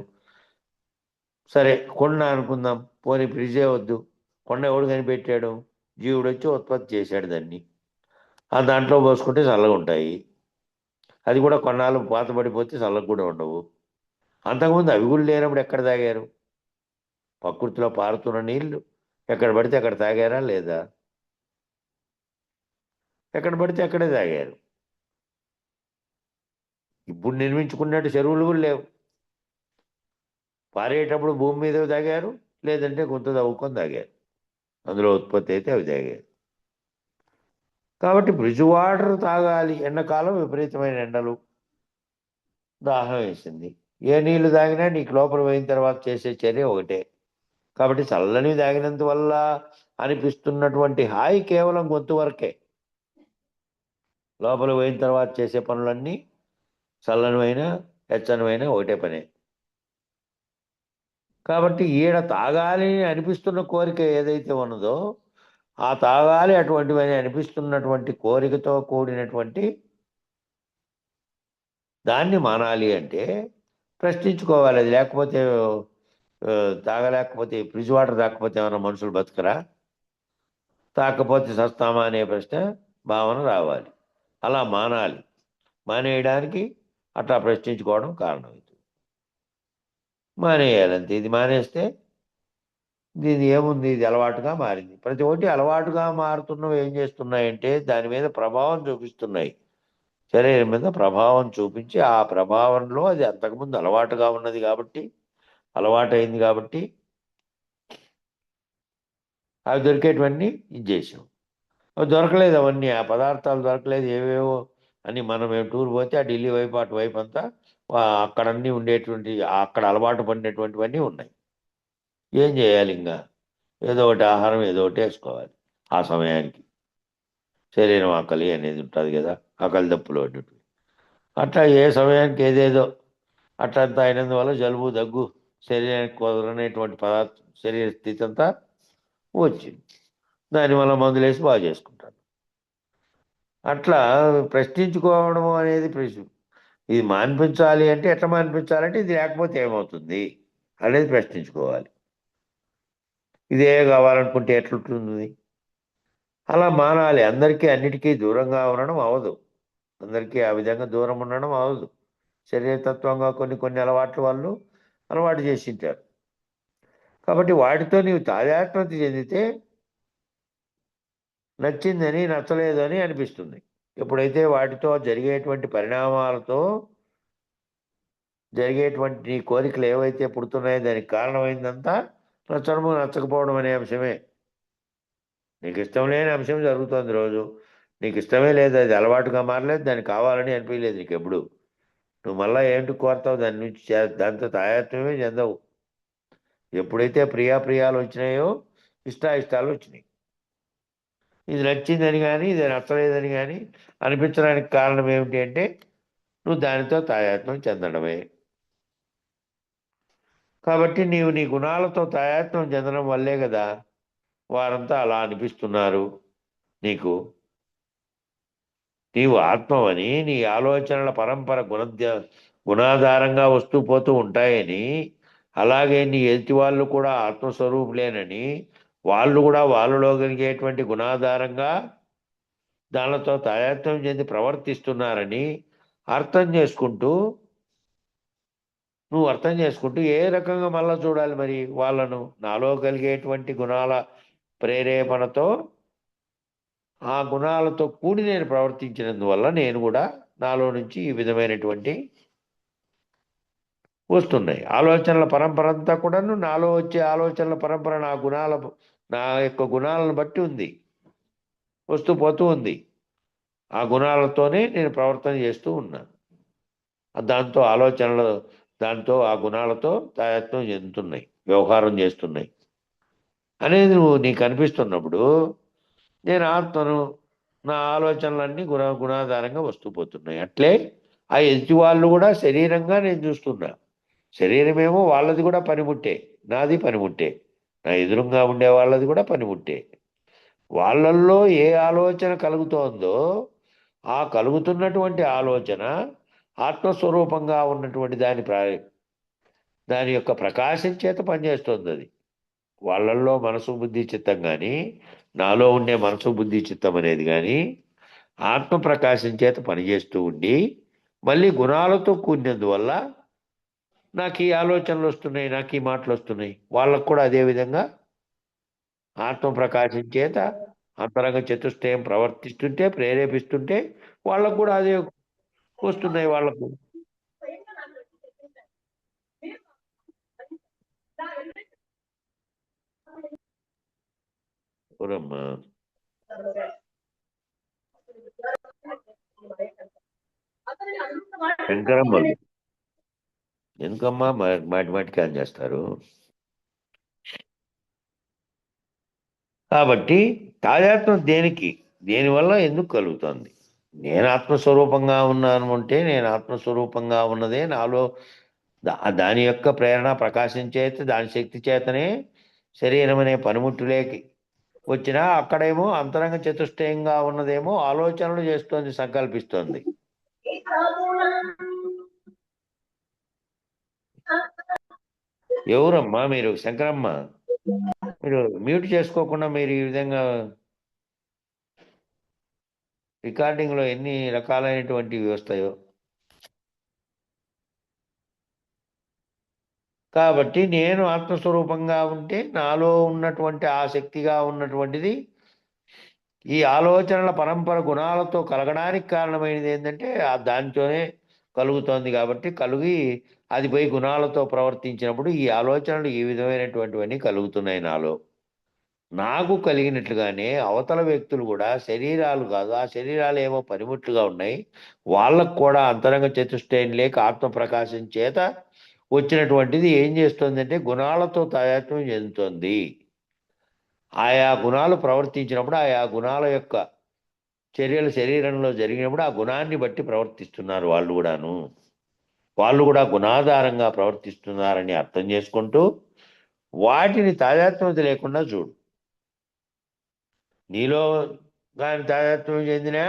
Speaker 3: సరే కొండ అనుకుందాం, పోనీ ఫ్రిడ్జే వద్దు. కొండ ఎవడు కనిపెట్టాడు? జీవుడు వచ్చి ఉత్పత్తి చేశాడు దాన్ని. ఆ దాంట్లో పోసుకుంటే చల్లగా ఉంటాయి. అది కూడా కొన్నాళ్ళు పాత పడిపోతే చల్లగా కూడా ఉండవు. అంతకుముందు అవి కూడా లేనప్పుడు ఎక్కడ తాగారు? ప్రకృతిలో పారుతున్న నీళ్లు ఎక్కడ పడితే అక్కడ తాగారా లేదా? ఎక్కడ పడితే అక్కడే తాగారు. ఇప్పుడు నిర్మించుకున్నట్టు చెరువులు కూడా లేవు. పారేటప్పుడు భూమి మీద తాగారు, లేదంటే కొంత తవ్వుకొని తాగారు. అందులో ఉత్పత్తి అయితే అవి తాగారు. కాబట్టి ఫ్రిడ్జ్ వాటర్ తాగాలి. ఎండాకాలం విపరీతమైన ఎండలు, దాహం వేసింది. ఏ నీళ్లు తాగినా నీకు లోపల పోయిన తర్వాత చేసే చర్య ఒకటే. కాబట్టి చల్లని తాగినందువల్ల అనిపిస్తున్నటువంటి హాయి కేవలం గొంతు వరకే. లోపల పోయిన తర్వాత చేసే పనులన్నీ చల్లనివైనా వెచ్చనివైనా ఒకటే పనే. కాబట్టి ఈడ తాగాలి అనిపిస్తున్న కోరిక ఏదైతే ఉన్నదో ఆ తాగాలి అటువంటివని అనిపిస్తున్నటువంటి కోరికతో కూడినటువంటి దాన్ని మానాలి అంటే ప్రశ్నించుకోవాలి. అది లేకపోతే తాగలేకపోతే, ఫ్రిడ్జ్ వాటర్ తాకపోతే ఏమైనా మనుషులు బతకరా? తాకపోతే సస్తామా అనే ప్రశ్న భావన రావాలి. అలా మానాలి. మానేయడానికి అట్లా ప్రశ్నించుకోవడం కారణమవుతుంది. మానేయాలంతే. ఇది మానేస్తే దీని ఏముంది, ఇది అలవాటుగా మారింది. ప్రతి ఒక్కటి అలవాటుగా మారుతున్నవి ఏం చేస్తున్నాయంటే దాని మీద ప్రభావం చూపిస్తున్నాయి. శరీరం మీద ప్రభావం చూపించి ఆ ప్రభావంలో అది అంతకుముందు అలవాటుగా ఉన్నది కాబట్టి, అలవాటైంది కాబట్టి అవి దొరికేటివన్నీ ఇది చేసాం. అవి దొరకలేదు, అవన్నీ ఆ పదార్థాలు దొరకలేదు. ఏవేవో అని మనం టూర్ పోతే ఆ ఢిల్లీ వైపు అటువైపు అంతా అక్కడన్నీ ఉండేటువంటి, అక్కడ అలవాటు పడినటువంటివన్నీ ఉన్నాయి. ఏం చేయాలి? ఇంకా ఏదో ఒకటి ఆహారం ఏదో ఒకటి వేసుకోవాలి. ఆ సమయానికి శరీరం ఆకలి అనేది ఉంటుంది కదా, ఆకలి దప్పులు అన్నట్టు. అట్లా ఏ సమయానికి ఏదేదో అట్లంతా అయినందువల్ల జలుబు దగ్గు శరీరానికి కుదరనేటువంటి పదార్థం శరీర స్థితి అంతా వచ్చింది. దానివల్ల మందులు వేసి బాగా చేసుకుంటాను. అట్లా ప్రశ్నించుకోవడం అనేది ఇది మాన్పించాలి అంటే ఎట్లా మాన్పించాలంటే ఇది లేకపోతే ఏమవుతుంది అనేది ప్రశ్నించుకోవాలి. ఇదే కావాలనుకుంటే ఎట్లుంటుంది? అలా మానాలి. అందరికీ అన్నిటికీ దూరంగా ఉండడం అవదు. అందరికీ ఆ విధంగా దూరం ఉండడం అవదు. శరీరతత్వంగా కొన్ని కొన్ని అలవాట్ల వాళ్ళు అలవాటు చేసింటారు. కాబట్టి వాటితో నీవు తాదాత్మ్యత చెందితే నచ్చిందని నచ్చలేదని అనిపిస్తుంది. ఎప్పుడైతే వాటితో జరిగేటువంటి పరిణామాలతో జరిగేటువంటి నీ కోరికలు ఏవైతే పుడుతున్నాయో దానికి కారణమైందంతా నచ్చడము నచ్చకపోవడం అనే అంశమే. నీకు ఇష్టం లేని అంశం జరుగుతుంది రోజు. నీకు ఇష్టమే లేదు, అది అలవాటుగా మారలేదు, దానికి కావాలని అనిపించలేదు నీకు ఎప్పుడు. నువ్వు మళ్ళీ ఏంటి కోరుతావు? దాని నుంచి దాంతో తాయాత్మ్యమే చెందవు. ఎప్పుడైతే ప్రియాప్రియాలు వచ్చినాయో ఇష్టాయిష్టాలు వచ్చినాయి. ఇది నచ్చిందని కానీ ఇది నచ్చలేదని కానీ అనిపించడానికి కారణం ఏమిటి అంటే నువ్వు దానితో తాయాత్మ్యం చెందడమే. కాబట్టి నీవు నీ గుణాలతో తాయాత్మ్యం చెందడం వల్లే కదా వారంతా అలా అనిపిస్తున్నారు నీకు. నీవు ఆత్మవని, నీ ఆలోచనల పరంపర గుణాధారంగా వస్తూ పోతూ ఉంటాయని, అలాగే నీ ఎదుటి వాళ్ళు కూడా ఆత్మస్వరూపులేనని, వాళ్ళు కూడా వాళ్ళలో కలిగేటువంటి గుణాధారంగా దానితో తాయాత్మ్యం చెంది ప్రవర్తిస్తున్నారని నువ్వు అర్థం చేసుకుంటూ ఏ రకంగా మళ్ళా చూడాలి మరి వాళ్ళను? నాలో కలిగేటువంటి గుణాల ప్రేరేపణతో ఆ గుణాలతో కూడి నేను ప్రవర్తించినందువల్ల నేను కూడా నాలో నుంచి ఈ విధమైనటువంటి వస్తున్నాయి. ఆలోచనల పరంపర అంతా కూడాను నాలో వచ్చే ఆలోచనల పరంపర నా యొక్క గుణాలను బట్టి ఉంది, వస్తూ పోతూ ఉంది. ఆ గుణాలతోనే నేను ప్రవర్తన చేస్తూ ఉన్నాను. దాంతో ఆ గుణాలతో తాయత్వం చెందుతున్నాయి, వ్యవహారం చేస్తున్నాయి అనేది నీకు అనిపిస్తున్నప్పుడు నేను ఆత్మను, నా ఆలోచనలన్నీ గుణాధారంగా వస్తూ పోతున్నాయి. అట్లే ఆ ఎదుటి వాళ్ళు కూడా శరీరంగా నేను చూస్తున్నా. శరీరమేమో వాళ్ళది కూడా పనిముట్టే, నాది పనిముట్టే. నా ఎదురుగా ఉండే వాళ్ళది కూడా పనిముట్టే. వాళ్ళల్లో ఏ ఆలోచన కలుగుతోందో ఆ కలుగుతున్నటువంటి ఆలోచన ఆత్మస్వరూపంగా ఉన్నటువంటి దాని యొక్క ప్రకాశం చేత పనిచేస్తుంది. అది వాళ్ళల్లో మనసు బుద్ధి చిత్తం కానీ, నాలో ఉండే మనసు బుద్ధి చిత్తం అనేది కానీ ఆత్మ ప్రకాశం చేత పనిచేస్తూ ఉండి మళ్ళీ గుణాలతో కూడినందువల్ల నాకు ఈ ఆలోచనలు వస్తున్నాయి, నాకు ఈ మాటలు వస్తున్నాయి. వాళ్ళకు కూడా అదేవిధంగా ఆత్మ ప్రకాశం చేత అంతరంగ చతుష్టయం ప్రవర్తిస్తుంటే, ప్రేరేపిస్తుంటే వాళ్ళకు కూడా అదే వస్తున్నాయి. వాళ్ళకు ఊరమ్మా శంకరమ్మలు ఎందుకమ్మా మాటిమాటికి అని చేస్తారు? కాబట్టి తాదాత్మ్యం దేనివల్ల ఎందుకు కలుగుతుంది? నేను ఆత్మస్వరూపంగా ఉన్నాను అంటే నేను ఆత్మస్వరూపంగా ఉన్నదే నాలో దాని యొక్క ప్రేరణ ప్రకాశం చేత, దాని శక్తి చేతనే శరీరం అనే పనిముట్టులేకి వచ్చినా అక్కడేమో అంతరంగ చతుష్టయంగా ఉన్నదేమో ఆలోచనలు చేస్తోంది, సంకల్పిస్తోంది. ఎవరమ్మా మీరు? శంకరమ్మ, మీరు మ్యూట్ చేసుకోకుండా మీరు ఈ విధంగా రికార్డింగ్లో ఎన్ని రకాలైనటువంటివి వస్తాయో. కాబట్టి నేను ఆత్మస్వరూపంగా ఉంటే నాలో ఉన్నటువంటి ఆ శక్తిగా ఉన్నటువంటిది ఈ ఆలోచనల పరంపర గుణాలతో కలగడానికి కారణమైనది ఏంటంటే దానితోనే కలుగుతోంది. కాబట్టి కలిగి అది పోయి గుణాలతో ప్రవర్తించినప్పుడు ఈ ఆలోచనలు ఈ విధమైనటువంటివన్నీ కలుగుతున్నాయి నాలో. నాకు కలిగినట్లుగానే అవతల వ్యక్తులు కూడా శరీరాలు కాదు, ఆ శరీరాలు ఏమో పనిముట్లుగా ఉన్నాయి. వాళ్ళకు కూడా అంతరంగ చతుష్టయం లేక ఆత్మ ప్రకాశం చేత వచ్చినటువంటిది ఏం చేస్తుంది అంటే గుణాలతో తాయాత్మ్యం చెందుతుంది. ఆయా గుణాలు ప్రవర్తించినప్పుడు ఆయా గుణాల యొక్క చర్యలు శరీరంలో జరిగినప్పుడు ఆ గుణాన్ని బట్టి ప్రవర్తిస్తున్నారు వాళ్ళు కూడాను. వాళ్ళు కూడా గుణాధారంగా ప్రవర్తిస్తున్నారని అర్థం చేసుకుంటూ వాటిని తాదాత్మ్యత లేకుండా చూడు. నీలో కానీ తాదాత్మ్యం చెందిన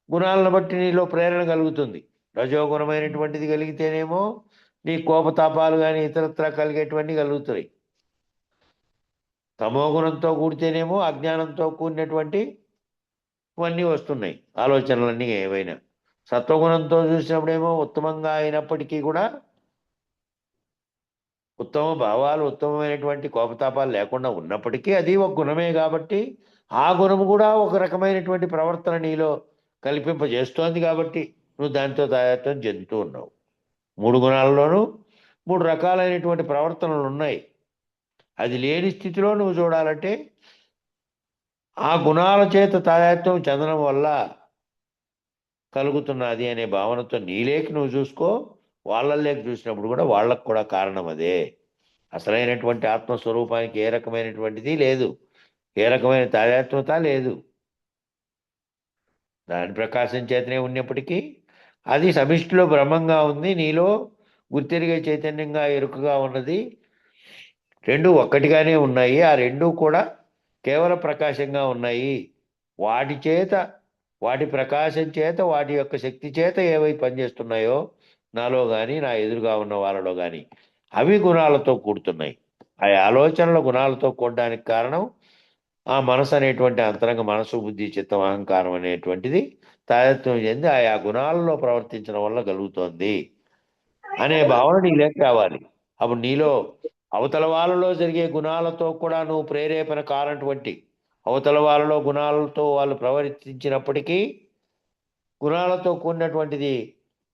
Speaker 3: గుణాలను బట్టి నీలో ప్రేరణ కలుగుతుంది. రజోగుణమైనటువంటిది కలిగితేనేమో నీ కోపతాపాలు కానీ ఇతరత్ర కలిగేటువంటి కలుగుతాయి. తమో గుణంతో కూడితేనేమో అజ్ఞానంతో కూడినటువంటి ఇవన్నీ వస్తున్నాయి, ఆలోచనలన్నీ ఏవైనా. సత్వగుణంతో చూసినప్పుడేమో ఉత్తమంగా అయినప్పటికీ కూడా ఉత్తమ భావాలు ఉత్తమమైనటువంటి కోపతాపాలు లేకుండా ఉన్నప్పటికీ అది ఒక గుణమే కాబట్టి ఆ గుణము కూడా ఒక రకమైనటువంటి ప్రవర్తన నీలో కల్పింపజేస్తోంది కాబట్టి నువ్వు దాంతో తాదాత్మ్యం చెందుతూ ఉన్నావు. 3 గుణాలలోనూ 3 రకాలైనటువంటి ప్రవర్తనలు ఉన్నాయి. అది లేని స్థితిలో నువ్వు చూడాలంటే ఆ గుణాల చేత తాదాత్మ్యం చెందడం వల్ల కలుగుతున్నది అనే భావనతో నీలేకి నువ్వు చూసుకో. వాళ్ళలేకి చూసినప్పుడు కూడా వాళ్ళకు కూడా కారణం అదే. అసలైనటువంటి ఆత్మస్వరూపానికి ఏ రకమైనటువంటిది లేదు, ఏ రకమైన తాదాత్మ్యత లేదు. దాని ప్రకాశం చేతనే ఉన్నప్పటికీ అది సమిష్టిలో బ్రహ్మంగా ఉంది, నీలో గుర్తెరిగే చైతన్యంగా ఎరుకగా ఉన్నది. రెండు ఒక్కటిగానే ఉన్నాయి. ఆ రెండు కూడా కేవల ప్రకాశంగా ఉన్నాయి. వాటి చేత, వాటి ప్రకాశం చేత, వాటి యొక్క శక్తి చేత ఏవై పనిచేస్తున్నాయో నాలో కానీ నా ఎదురుగా ఉన్న వాళ్ళలో కానీ అవి గుణాలతో కూడుతున్నాయి. ఆ ఆలోచనల గుణాలతో కూడడానికి కారణం ఆ మనసు అనేటువంటి అంతరంగ మనసు, బుద్ధి, చిత్తం, అహంకారం అనేటువంటిది తాదాత్మ్యం చెంది ఆయా గుణాలలో ప్రవర్తించడం వల్ల కలుగుతోంది అనే భావన నీలోకి రావాలి. అప్పుడు నీలో అవతల వాళ్ళలో జరిగే గుణాలతో కూడా నువ్వు ప్రేరేపణ కానటువంటి అవతల వాళ్ళలో గుణాలతో వాళ్ళు ప్రవర్తించినప్పటికీ గుణాలతో కూడినటువంటిది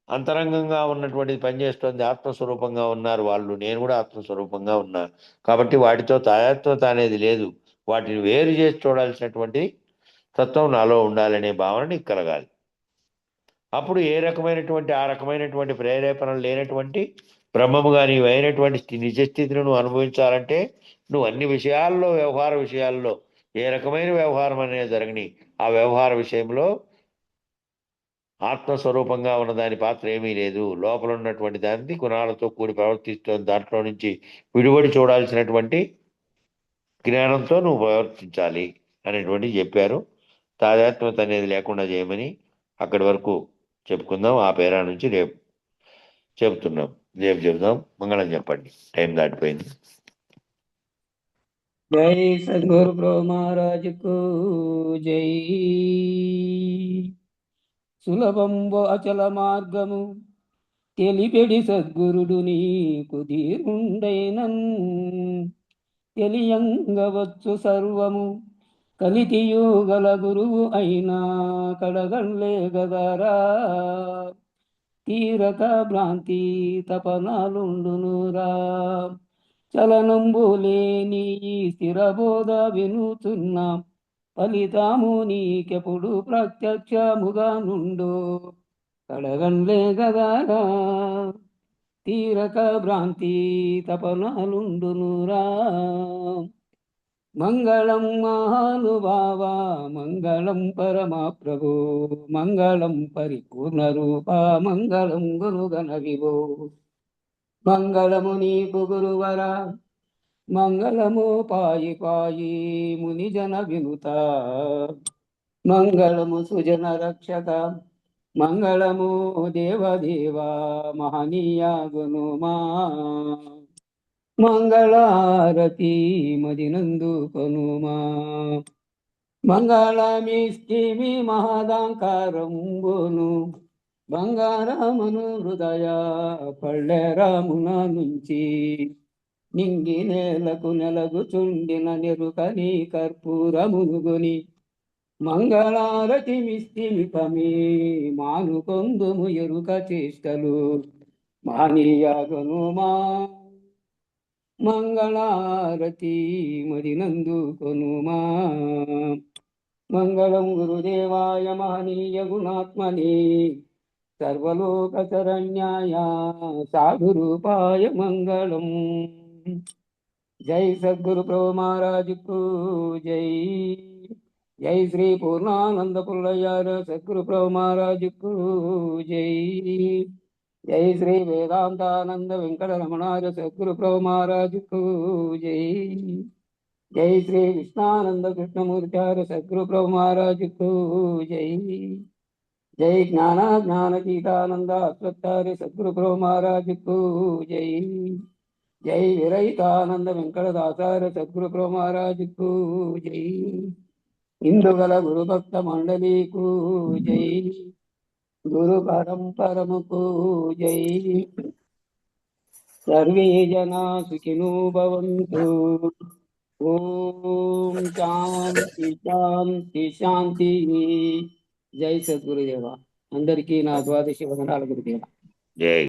Speaker 3: అంతరంగంగా ఉన్నటువంటిది పనిచేస్తుంది. ఆత్మస్వరూపంగా ఉన్నారు వాళ్ళు, నేను కూడా ఆత్మస్వరూపంగా ఉన్నా కాబట్టి వాటితో తాదాత్మ్యత అనేది లేదు. వాటిని వేరు చేసి చూడాల్సినటువంటి తత్వం నాలో ఉండాలనే భావన నీకు కలగాలి. అప్పుడు ఏ రకమైనటువంటి ఆ రకమైనటువంటి ప్రేరేపణలు లేనటువంటి బ్రహ్మముగా నీవు అయినటువంటి నిజస్థితిని నువ్వు అనుభవించాలంటే నువ్వు అన్ని విషయాల్లో, వ్యవహార విషయాల్లో ఏ రకమైన వ్యవహారం అనేది జరగని ఆ వ్యవహార విషయంలో ఆత్మస్వరూపంగా ఉన్న దాని పాత్ర ఏమీ లేదు. లోపల ఉన్నటువంటి దాన్ని గుణాలతో కూడి ప్రవర్తిస్తుంది. దాంట్లో నుంచి విడివడి చూడాల్సినటువంటి జ్ఞానంతో నువ్వు ప్రవర్తించాలి అనేటువంటి చెప్పారు. తాదాత్మ్యత అనేది లేకుండా చేయమని అక్కడి వరకు చెప్పుకుందాం. ఆ పేరా నుంచి రేపు చెబుతున్నాం. రేపు చెబుదాం. మంగళం చెప్పండి, టైం దాటిపోయింది.
Speaker 1: జై సద్గురు బ్రో మహారాజుకు జై. సులభంబు అచల మార్గము తెలిపెడి సద్గురుడు నీకు ధీరుండైనన్ తెలియంగవచ్చు సర్వము కలితియు గల గురువు అయినా కడగండ్లే గదరా తీరక భ్రాంతి తపనాలుండునురా చలనంబు లేని ఈ స్థిరబోధ వినుచున్నా ఫలితాము నీకెప్పుడు ప్రత్యక్షముగా నుండు కడగండ్లే గదరా తీరక భ్రాంతి తపనాలుండునురా. మంగళం మహానుభావ మంగళం పరమా ప్రభు మంగళం పరిపూర్ణ రూప మంగళం గురుగణ విభో మంగళము నీకు గురువర మంగళము పాయి పాయి మునిజన వినుత మంగళము సుజన రక్షక మంగళము దేవదేవా మహనీయ గునుమా మంగళారతి మదినందు కొనుమా మంగళమిస్తిమి మహదాంకారంబును బంగారమును హృదయ పళ్ళెరామున నుంచి నింగి నేలకు నెలగుచుండిన నెరుకని కర్పూరమునుగుని మంగళారతి మిస్తిమిపమి మానుకొందుము ఎరుక చేష్టలు మానీయగునుమా మంగళారతి మదినందు కొనుమా. మంగళం గురుదేవాయ మహనీయ గుణాత్మనే సర్వలోక శరణ్యాయ సాధురూపాయ మంగళం. జై సద్గురు ప్రభు మహారాజుకు జై. జై శ్రీ పూర్ణానంద పుల్లయ్యారు సద్గురు ప్రభు మహారాజుకు జై. జై శ్రీ వేదాంతానంద వెంకట రమణారు సద్గురు ప్రభు మహారాజుకు జై. జై శ్రీ కృష్ణానంద కృష్ణమూర్తారు సద్గురు ప్రభు మహారాజుకు జై. జై జ్ఞాన గీతానంద అశ్వత్థారి సద్గురు ప్రభు మహారాజుకు జై. జై విరహితానంద వెంకటదాసార సద్గురు ప్రభు మహారాజుకు జై. ఇందుగల గురుభక్త మండలికు జై. గురు పరంపరముకు జై. సర్వే జనా సుఖినో భవంతు. ఓం శాంతి శాంతి శాంతి. జై సద్గురుదేవ. అందరికీ నా ద్వాదశి వందనాల గురుదేవ.
Speaker 3: జై